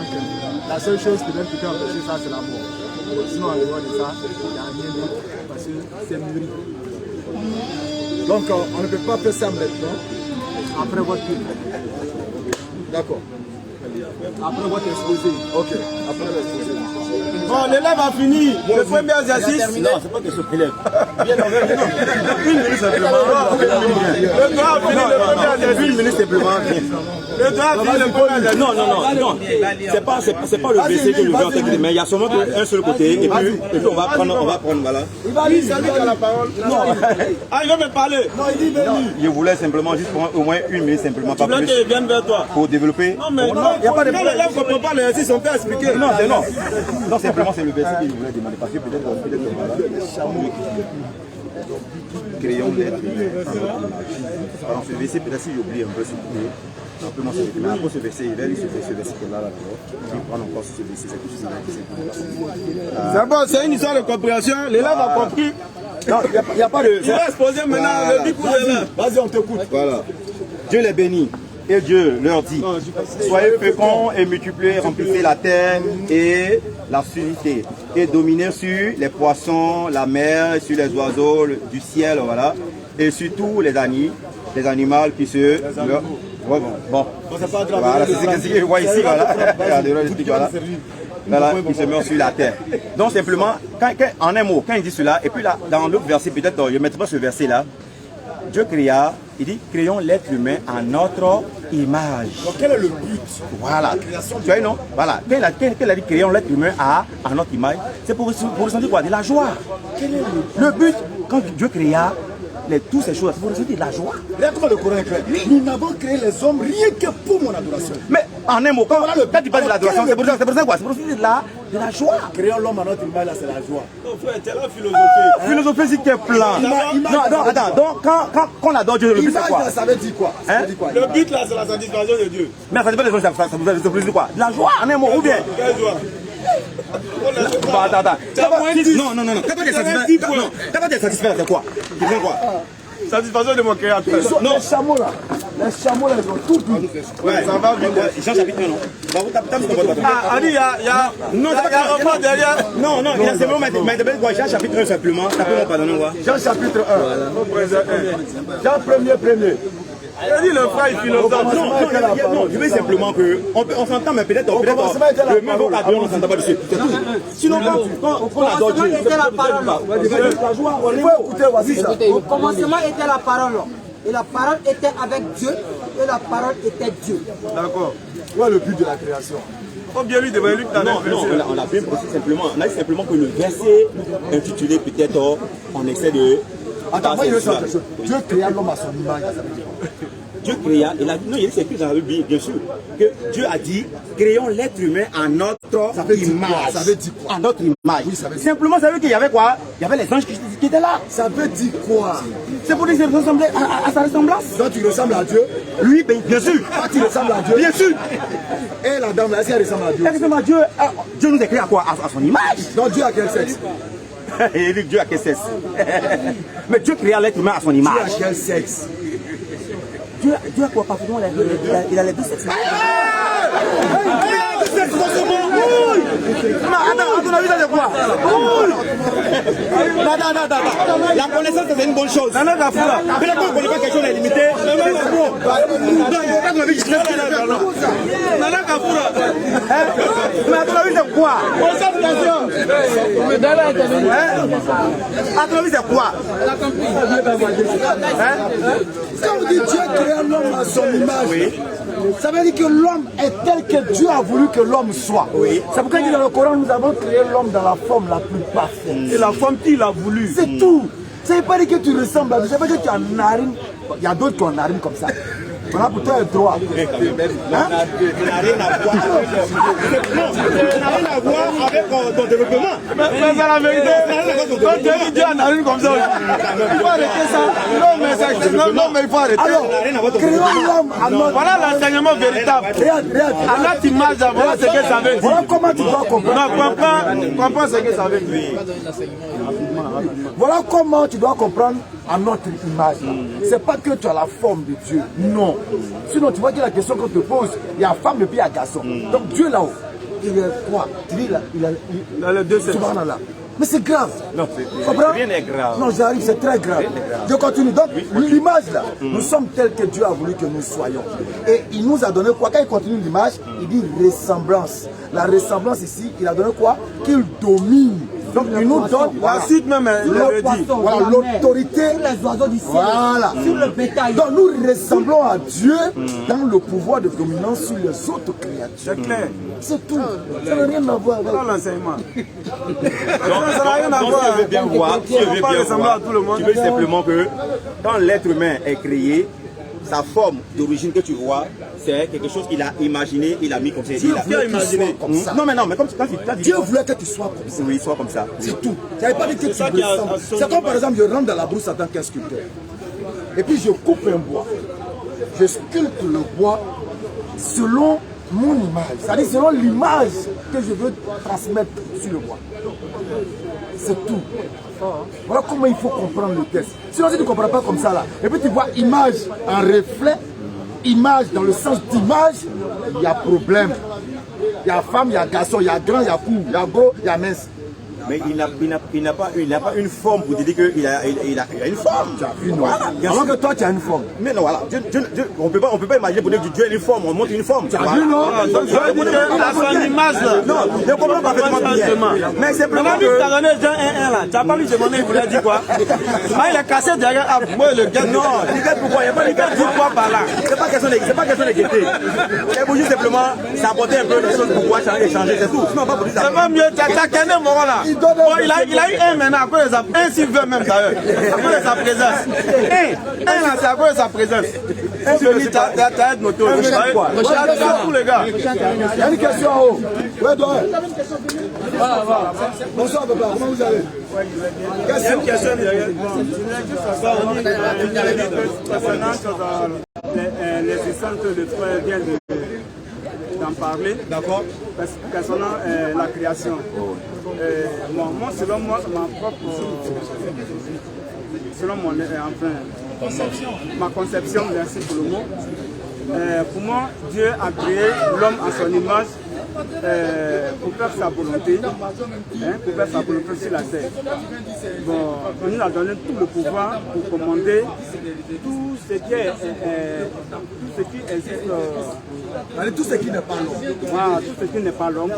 La seule chose qui peut empêcher ça, c'est la mort. Sinon, en dehors de ça, il n'y a rien d'autre parce que c'est mûri. Donc, on ne peut pas faire ça maintenant. Après votre film. D'accord. Après votre exposé. Ok, après l'exposé. Bon, l'élève a fini. Le premier exercice. Non, c'est pas que ce élève. Une minute simplement. Le doigt a fini le premier exercice. Une minute simplement. Le doigt a fini le premier exercice. Non. C'est pas le BC que je veux entendre, mais il y a seulement un seul côté. Et puis on va prendre, voilà. Il va lui saluer à la parole. Non. Ah, il veut me parler. Non, il dit venu. Je voulais simplement juste prendre au moins une minute simplement, pas Tu veux plus, qu'il vienne vers toi. pour développer. Non, mais non, il n'y a pas de problème. L'élève ne comprend pas l'exercice, on peut expliquer. Non, simplement c'est le verset que je voulais demander parce que peut-être voilà, crayon d'être. Alors ce verset, peut-être si j'oublie un peu, simplement c'est mais après ce verset, il va lire ce verset là d'abord, puis prendre encore ce verset, c'est tout ce qui C'est bon, c'est une histoire de compréhension. L'élève a compris Non, il n'y a pas de... Il va exposer maintenant le but pour demain. Vas-y, on t'écoute. Voilà. Dieu les bénit. Et Dieu leur dit, soyez féconds et multipliez, remplissez la terre et la subsistez. Et dominez sur les poissons, la mer, sur les oiseaux du ciel, voilà. Et sur tous les animaux qui se... Bon. Voilà, c'est ce que je vois ici, voilà. Voilà, il se met sur la terre. Donc simplement, en un mot, quand il dit cela, et puis là, dans l'autre verset, peut-être, je ne mettrai pas ce verset-là, Dieu créa, il dit, créons l'être humain à notre image. Donc quel est le but? Voilà. Tu vois, non? Voilà. Quand il a dit créons l'être humain à notre image, c'est pour ressentir quoi? De la joie. Quel est le but? Quand Dieu créa toutes ces choses, c'est pour ressentir de la joie. Regarde comment le Coran est clair. Nous n'avons créé les hommes rien que pour mon adoration. Mais en un mot, quand tu parles de l'adoration, c'est pour ça quoi? C'est pour ressentir de la joie. Créons l'homme à notre image, là, c'est la joie. Non, frère, c'est la philosophie. Philosophie, c'est quel plan? Non, attends. Donc, quand on adore Dieu, le but c'est quoi? Ça veut dire quoi? Le but là, c'est la satisfaction de Dieu. Mais ça dépend des gens, ça veut dire quoi? De la joie, en un mot, ou bien? Quelle joie? Attends. Non. Quand tu es satisfait, c'est quoi? Tu fais quoi? Satisfaction de mon créateur. Les chameaux là, ils ont tout bu. Ouais, ça va bien. Jean chapitre 1, non? Il y a un enfant derrière. Non, il y a simplement, mais Jean chapitre 1 simplement. Ça peut me pardonner, quoi? Jean chapitre 1. Jean premier. Il dit le frère est philosophe. Non, je veux simplement que on s'entend, mais peut-être le même vocabulaire, on ne s'entend pas dessus. Sinon, quand on adore Dieu, était la parole. Au commencement était la parole. Et la parole était avec Dieu. Et la parole était Dieu. D'accord. Quoi le but de la création? Faut bien lui demander, lui, non, on a bien précisé simplement. On a dit simplement que le verset intitulé peut-être, on essaie de... Attends, moi, il veut savoir quelque chose. Dieu créa l'homme à son image, ça veut dire. Dieu créa, il c'est écrit dans la Bible, bien sûr, que Dieu a dit, créons l'être humain à notre image. Ça veut dire quoi? À notre image. Oui, ça veut dire. Simplement, ça veut dire qu'il y avait quoi? Il y avait les anges qui étaient là. Ça veut dire quoi? C'est pour dire qu'il ressemblait à sa ressemblance. Donc tu ressembles à Dieu? Lui, bien sûr. Ah, tu ressembles à Dieu? Bien sûr. Et la dame là, est-ce qu'elle ressemble à Dieu? Elle ressemble à Dieu. Dieu nous a créé à quoi? À son image. Donc Dieu a quel sexe? Il dit Dieu a quel sexe? Mais Dieu créa l'être humain à son image. Dieu a quel sexe? Dieu a quoi? Parfaitement, il a les deux sexes. Attends, à ton avis, ça c'est quoi? Non. La connaissance, c'est une bonne chose. Mais là, quand on ne connaît pas quelque chose, elle est limitée. C'est bon. Mais à ton avis, c'est quoi? À ton avis, c'est quoi? Quand on dit Dieu créa l'homme à son image, ça veut dire que l'homme est tel que Dieu a voulu que l'homme soit. C'est pourquoi il dit dans le Coran, nous avons créé l'homme dans la forme la plus parfaite. Et la forme qu'il a voulu. C'est tout. Ça ne veut pas dire que tu ressembles à Dieu, ça veut dire que tu as une narine. Il y a d'autres qui ont une narine comme ça. On a pour toi le droit. Ça n'a rien à voir. Non, ça n'a rien à voir avec ton développement. Mais c'est la vérité. Quand Dieu a une narine comme ça, il faut arrêter ça. Non, mais il faut arrêter. Alors, créons l'homme à notre... Voilà l'enseignement véritable. Regarde. À notre image, voilà ce que ça veut dire. Voilà comment tu dois comprendre. Non, comprends ce que ça veut dire. Voilà comment tu dois comprendre à notre image. C'est pas que tu as la forme de Dieu. Non. Sinon, tu vois que la question qu'on te pose, il y a femme et puis il y a garçon. Donc Dieu là-haut, il est quoi? Tu dis il a les deux sexes. Mais c'est grave. Non, rien n'est grave. Non, j'arrive, c'est très grave. Je continue. Donc, l'image là, nous sommes tels que Dieu a voulu que nous soyons. Et il nous a donné quoi? Quand il continue l'image, il dit ressemblance. La ressemblance ici, il a donné quoi? Qu'il domine. Donc il nous donne ensuite même l'autorité sur les oiseaux du ciel, voilà. Sur le bétail. Donc nous ressemblons à Dieu dans le pouvoir de dominance sur les autres créatures. C'est clair. C'est tout. Ça n'a rien à voir avec l'enseignement. Ça n'a rien à voir. Si tu veux bien voir, tu veux simplement que quand l'être humain est créé, sa forme d'origine que tu vois, c'est quelque chose qu'il a imaginé, il a mis comme ça. Dieu voulait imaginé comme ça. Non, mais comme quand tu as dit. Dieu voulait que tu sois comme ça. Oui, sois comme ça. C'est tout. Ça ne veut pas dire que tu ressembles. C'est comme par exemple, je rentre dans la brousse en tant qu'un sculpteur. Et puis je coupe un bois. Je sculpte le bois selon mon image. C'est-à-dire selon l'image que je veux transmettre sur le bois. C'est tout. Voilà comment il faut comprendre le texte. Sinon, si tu ne comprends pas comme ça, là, et puis tu vois image en reflet, image dans le sens d'image, il y a problème. Il y a femme, il y a garçon, il y a grand, il y a court, il y a gros, il y a mince. Mais il n'a pas une forme pour te dire qu'il a une forme. Voilà. Alors que toi, tu as une forme. Mais non, voilà. On peut pas imaginer pour dire que Dieu a une forme. On montre une forme. Tu as vu, non? À son image, là. Non, je comprends parfaitement bien. Mais c'est vraiment que... Tu as donné Jean 1 là. Tu n'as pas lui demandé, il voulait dire quoi? Il a cassé derrière. Ah, moi, le gars, non. Regarde pourquoi. Il n'y a pas de gars. Dis quoi par là? C'est pas question de gaieté. C'est pour juste simplement s'apporter un peu les choses pour pouvoir échanger. C'est tout. Sinon, pas pour dire ça. C'est pas mieux. Tu as cané mon là. Bon, il a eu un maintenant à cause de sa présence. Un s'il veut même d'ailleurs. À cause de sa présence. Un là, c'est à cause de sa présence. Un celui qui a une moto. Pour les gars. Il y a une question en haut. Ouais, toi. Bonsoir, papa. Comment vous allez? Question. L'existence de frère vient d'en parler. D'accord. Concernant la création. Moi, selon moi, ma propre. Selon mon ma conception, merci pour le mot. Pour moi, Dieu a créé l'homme à son image pour faire sa volonté, pour faire sa volonté sur la terre. Bon, on nous a donné tout le pouvoir pour commander tout ce qui est, Tout ce qui n'est pas l'homme. Voilà, tout ce qui n'est pas l'homme.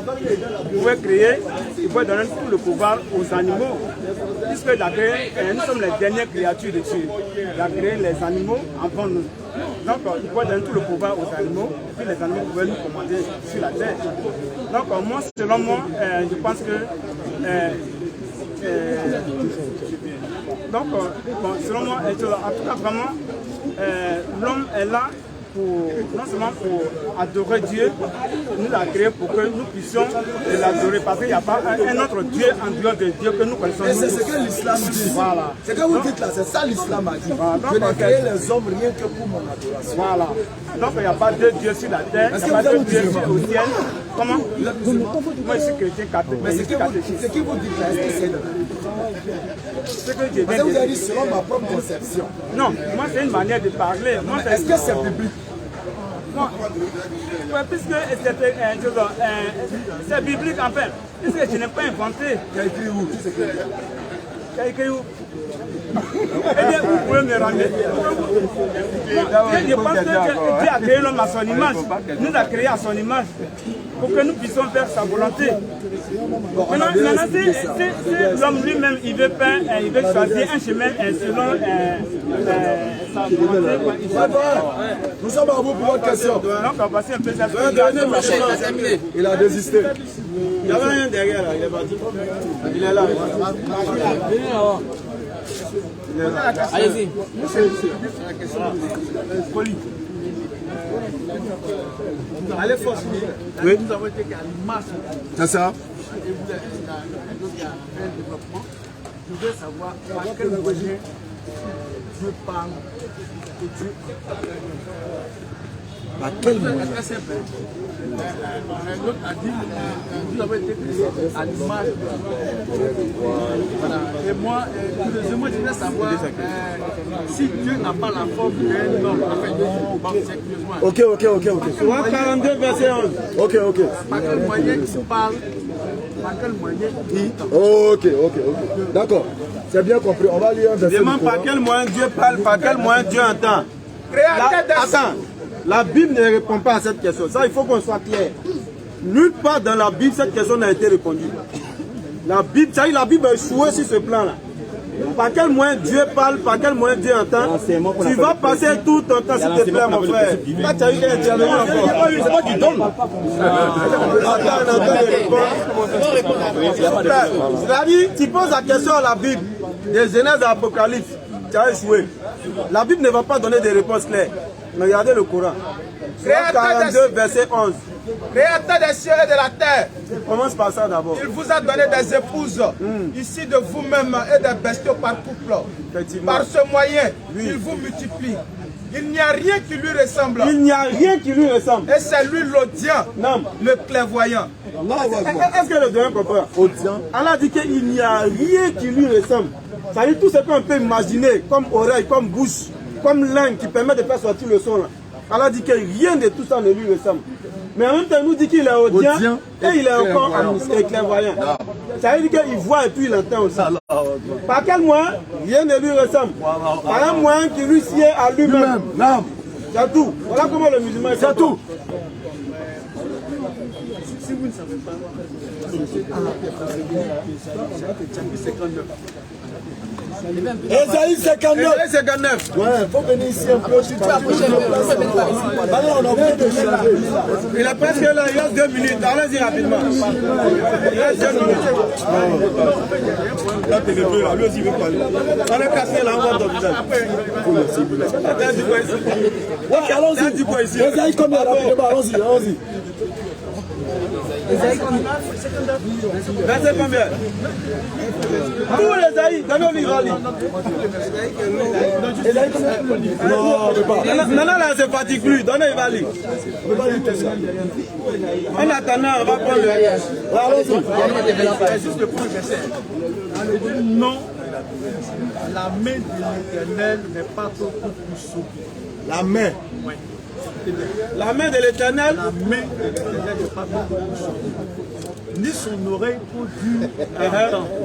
Il pouvait créer, il pouvait donner tout le pouvoir aux animaux. Puisque nous sommes les dernières créatures de Dieu. Il a créé les animaux avant nous. Donc, il pouvait donner tout le pouvoir aux animaux, puis les animaux pouvaient nous commander sur la terre. Donc, moi, selon moi, je pense que. Selon moi, en tout cas, vraiment, l'homme est là non seulement pour adorer Dieu, nous l'a créé pour que nous puissions l'adorer, parce qu'il n'y a pas un autre Dieu en dehors de Dieu que nous connaissons. C'est ce que l'islam dit. Voilà. C'est que vous dites là, c'est ça l'islam a dit. Voilà. Je n'ai créé les hommes rien que pour mon adoration. Voilà. Donc il n'y a pas deux dieux sur la terre, il n'y a pas deux dieux au ciel. Comment? Moi je suis chrétien catholique. Mais ce qui vous dit là, est-ce que c'est ce que j'ai parce que vous avez dit selon ma propre conception. Non, moi c'est une manière de parler. Est-ce que c'est public? Puisque c'est biblique en fait, puisque je n'ai pas inventé. Tu as écrit où? Tu as écrit où? Eh bien, vous pouvez me rendre. Je pense que Dieu a créé l'homme à son image, nous a créé à son image, pour que nous puissions faire sa volonté. Maintenant, si l'homme lui-même, il veut choisir un chemin selon sa volonté. Nous sommes à vous pour votre question. Donc, on va passer un peu ça. Il a désisté. Il y avait rien derrière là, il est parti. Il est là. Allez-y. Allez, force. Oui. Nous avons été à l'image. C'est ça. Je veux savoir par quel moyen Dieu parle et Dieu. Par quel moyen? L'autre a dit vous avez été créé à l'image. Voilà. Et moi, je voudrais savoir si Dieu n'a pas la forme d'un homme. Ok. 42 verset 11. Ok. Par quel moyen il parle? Par quel moyen il parle? Ok. D'accord. C'est bien compris. On va lire un verset. Demande par quel moyen Dieu parle, par quel moyen Dieu entend. Attends. La Bible ne répond pas à cette question. Ça, il faut qu'on soit clair. Nulle part dans la Bible, cette question n'a été répondue. La Bible a échoué sur ce plan-là. Par quel moyen Dieu parle, par quel moyen Dieu entend. Tu vas passer tout ton temps, s'il te plaît, mon frère. Là, tu as eu un dialogue encore. C'est moi qui donne. C'est-à-dire, tu poses la question à la Bible, des Genèse à Apocalypse, tu as échoué. La Bible ne va pas donner des réponses claires. Mais regardez le Coran. 42, verset 11. Créateur des cieux et de la terre. Commence par ça d'abord. Il vous a donné des épouses, ici de vous-même et des bestiaux par couple. Par ce moyen, il vous multiplie. Il n'y a rien qui lui ressemble. Il n'y a rien qui lui ressemble. Et c'est lui l'audient, le clairvoyant. Est-ce que le doyen comprend? Allah dit qu'il n'y a rien qui lui ressemble. Ça veut dire tout ce qu'on peut imaginer, comme oreille, comme bouche, comme langue qui permet de faire sortir le son. Là. Allah dit que rien de tout ça ne lui ressemble. Mais en même temps, il nous dit qu'il est audient et il est encore clairvoyant. Ça veut dire qu'il voit et puis il entend aussi. Par quel moyen? Rien ne lui ressemble. Par un moyen qui lui sied à lui-même. C'est tout. Voilà comment le musulman est. C'est tout. Si vous ne savez pas, Esaïe 59. Esaïe 59. Ouais, il faut venir ici un peu. Il est presque là, il reste 2 minutes. Allez-y rapidement. Il reste 2 minutes. Là, t'es le là, lui aussi il veut parler. On est cassé là, on voit ton visage. Allons-y. Dis quoi ici? Esaïe combien rapidement? Allons-y, allons-y. Verset combien? Tous les aïs, donnez-lui Rali. Maintenant là, c'est fatigue plus, donnez Rali. En attendant, on va prendre le. Allons-y. non, la main de l'Éternel n'est pas trop pour sauver. La main. Oui. La main de l'Éternel. La main de l'Éternel n'est pas trop pour sauver. Ni son oreille pour dur.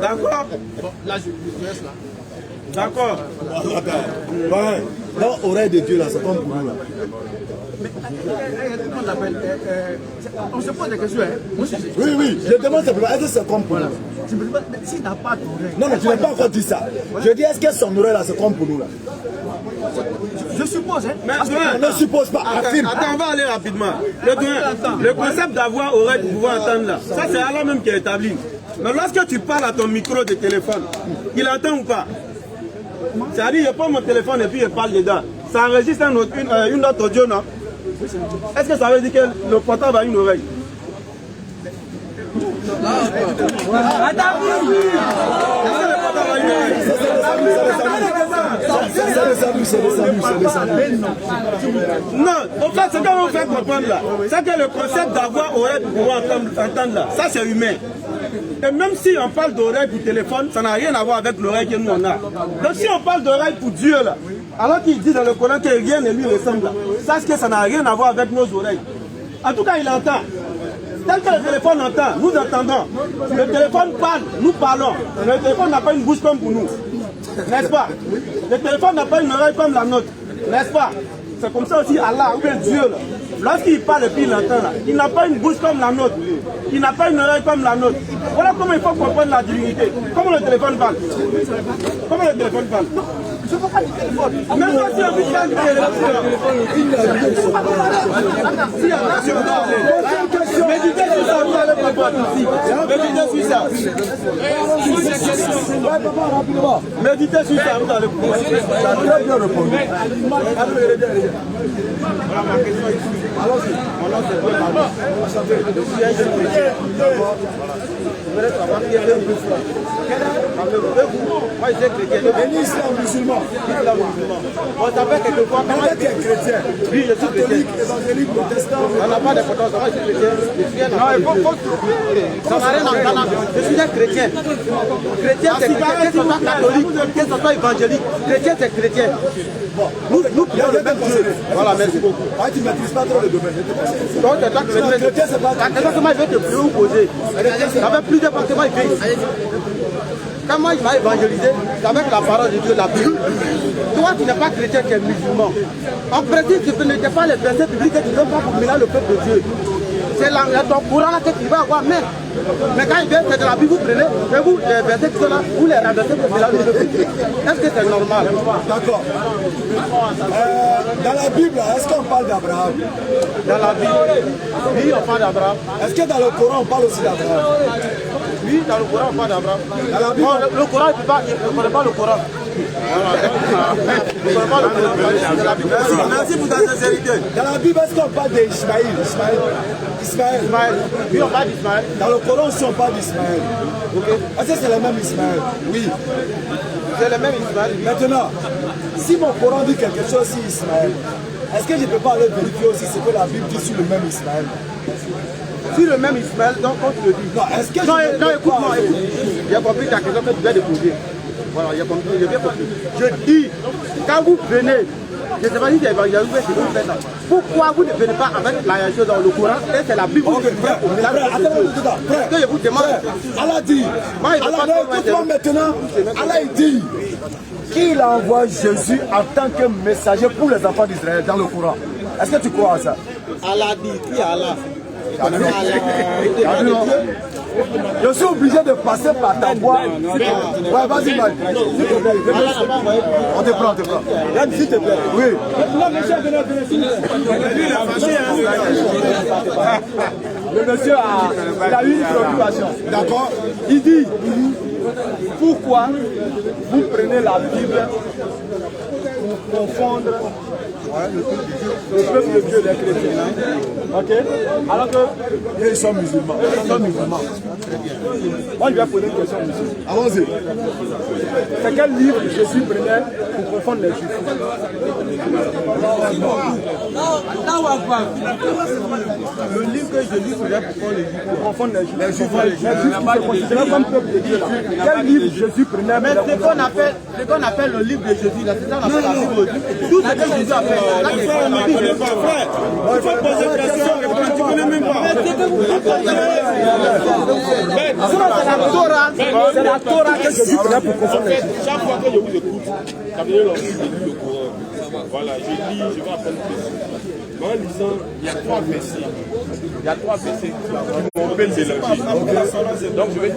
D'accord. Bon, là, je laisse là. D'accord. Ouais. Dans l'oreille de Dieu, là, c'est comme pour nous, là. Mais comment on appelle on se pose des questions, hein? Moi, Oui, oui, je demande simplement, est-ce que c'est comme pour nous? Je me demande, mais s'il n'a pas d'oreille. Non, mais tu n'as pas encore dit ça. Je dis, est-ce que son oreille, là, c'est comme pour nous, là? Je suppose, hein? Mais on ne suppose pas, affirme. Attends, on va aller rapidement. Le concept d'avoir oreille pour pouvoir entendre là, ça c'est Allah même qui a établi. Mais lorsque tu parles à ton micro de téléphone, il entend ou pas? C'est-à-dire, je prends mon téléphone et puis je parle dedans. Ça enregistre une autre audio, non? Est-ce que ça veut dire que le portable a une oreille? Non, en fait, c'est qu'on fait comprendre là. C'est que le concept d'avoir oreille pour pouvoir entendre là, ça c'est humain. Et même si on parle d'oreille pour téléphone, ça n'a rien à voir avec l'oreille que nous on a. Donc si on parle d'oreille pour Dieu là, alors qu'il dit dans le Coran que rien ne lui ressemble là, sache que ça n'a rien à voir avec nos oreilles. En tout cas, il entend. Tel que le téléphone entend, nous entendons. Le téléphone parle, nous parlons. Le téléphone n'a pas une bouche comme pour nous. N'est-ce pas? Le téléphone n'a pas une oreille comme la nôtre. N'est-ce pas? C'est comme ça aussi Allah, ou bien Dieu là. Lorsqu'il parle et puis il entend là, il n'a pas une bouche comme la nôtre. Il n'a pas une oreille comme la nôtre. Voilà comment il faut comprendre la divinité. Comment le téléphone parle? Comment le téléphone parle? Je ne veux pas du téléphone. Même si on veut pas du téléphone. Si, attention, méditez sur ça, vous allez comprendre ici. Méditez sur ça. Méditez sur ça, vous allez comprendre. Ça a très bien répondu. Voilà ma question ici. Allons-y. Je voudrais savoir qui est le plus fort. Moi, je suis chrétien. Et l'islam musulman. L'islam musulman. On s'appelle quelquefois. Quand tu es chrétien, oui, je suis catholique, évangélique, protestant. On n'a pas d'importance. Moi, je suis chrétien. Non, il faut. Ça n'a rien à voir. Je suis un chrétien. Chrétien, c'est chrétien, que ce soit catholique, que ce soit évangélique. Chrétien, c'est chrétien. Bon, nous prions le même Dieu. Voilà, merci beaucoup. Ah, tu ne maîtrises pas trop le domaine. Donc, c'est toi que chrétien, c'est pas. Exactement, je vais te prier ou poser. Avec plus d'appartements, il fait. Quand moi il m'a évangélisé, c'est avec la parole de Dieu, la Bible. Toi, tu n'es pas chrétien, tu es musulman. En principe, tu ne pas les versets publics et tu ne veux pas pour mélanger le peuple de Dieu. C'est ton courant là que tu vas avoir, mais quand il vient, c'est de la Bible, vous prenez, et vous, les versets qui sont là, vous les renversez pour mélanger le peuple. Est-ce que c'est normal? D'accord. Dans la Bible, est-ce qu'on parle d'Abraham? Dans la Bible, oui, on parle d'Abraham. Est-ce que dans le Coran, on parle aussi d'Abraham? Oui, dans le Coran, on parle d'Abraham. Dans la Bible, le Coran, il ne connaît pas le Coran. Merci pour ta sincérité. Dans la Bible, est-ce qu'on parle d'Ismaël? Ismaël. Oui, on parle d'Ismaël. Dans le Coran aussi, on parle d'Ismaël. Okay. Est-ce que c'est le même Ismaël? Oui. C'est le même Ismaël. Maintenant, Si mon Coran dit quelque chose sur Ismaël, est-ce que je ne peux pas aller vérifier aussi ce que la Bible dit sur le même Ismaël? Sur le même Ismaël, donc on te le dit. Non, est-ce que non, écoute-moi, écoute. J'ai compris ta question que tu viens de poser. Voilà, j'ai compris, j'ai bien compris. Je dis, quand vous venez, je ne sais pas si c'est évangélisé, c'est vous faites ça. Pourquoi vous ne venez pas avec la chose dans le Coran et c'est la Bible qui vient au village de Dieu. Que je vous demande. Allah dit, écoute-moi maintenant, Allah dit qu'il envoie Jésus en tant que messager pour les enfants d'Israël dans le Coran. Est-ce que tu crois à ça? Allah dit, qui est Allah? Je suis obligé de passer par ta voix. Ouais, vas-y, Mike. On te prend, on te prend. Yann, s'il te plaît. Oui. Le monsieur a eu une préoccupation. D'accord. Il dit, pourquoi vous prenez la Bible pour confondre le peuple de Dieu des chrétiens? Ok? Alors que ils sont musulmans. Ils sont musulmans. Moi, je vais poser une question, monsieur. Allons-y. C'est quel livre Jésus prenait pour confondre les juifs? Le livre que Jésus prenait pour confondre les juifs. Les juifs se considéraient comme peuple de Dieu. Quel livre Jésus prenait? Mais ce qu'on appelle le livre de Jésus, là, c'est ça qu'on appelle la Bible de Dieu. Tout ce que Jésus a fait, là, c'est frère, il faut poser une question, tu ne connais même pas. C'est la Torah que Jésus prenait pour confondre les juifs. Chaque fois que je vous écoute, ça veut dire que je lis le Coran. Voilà, je lis, je vais apprendre plus. Mais en lisant, il y a 3 versets. Il y a 3 versets qui m'appellent d'élargir. Donc je vais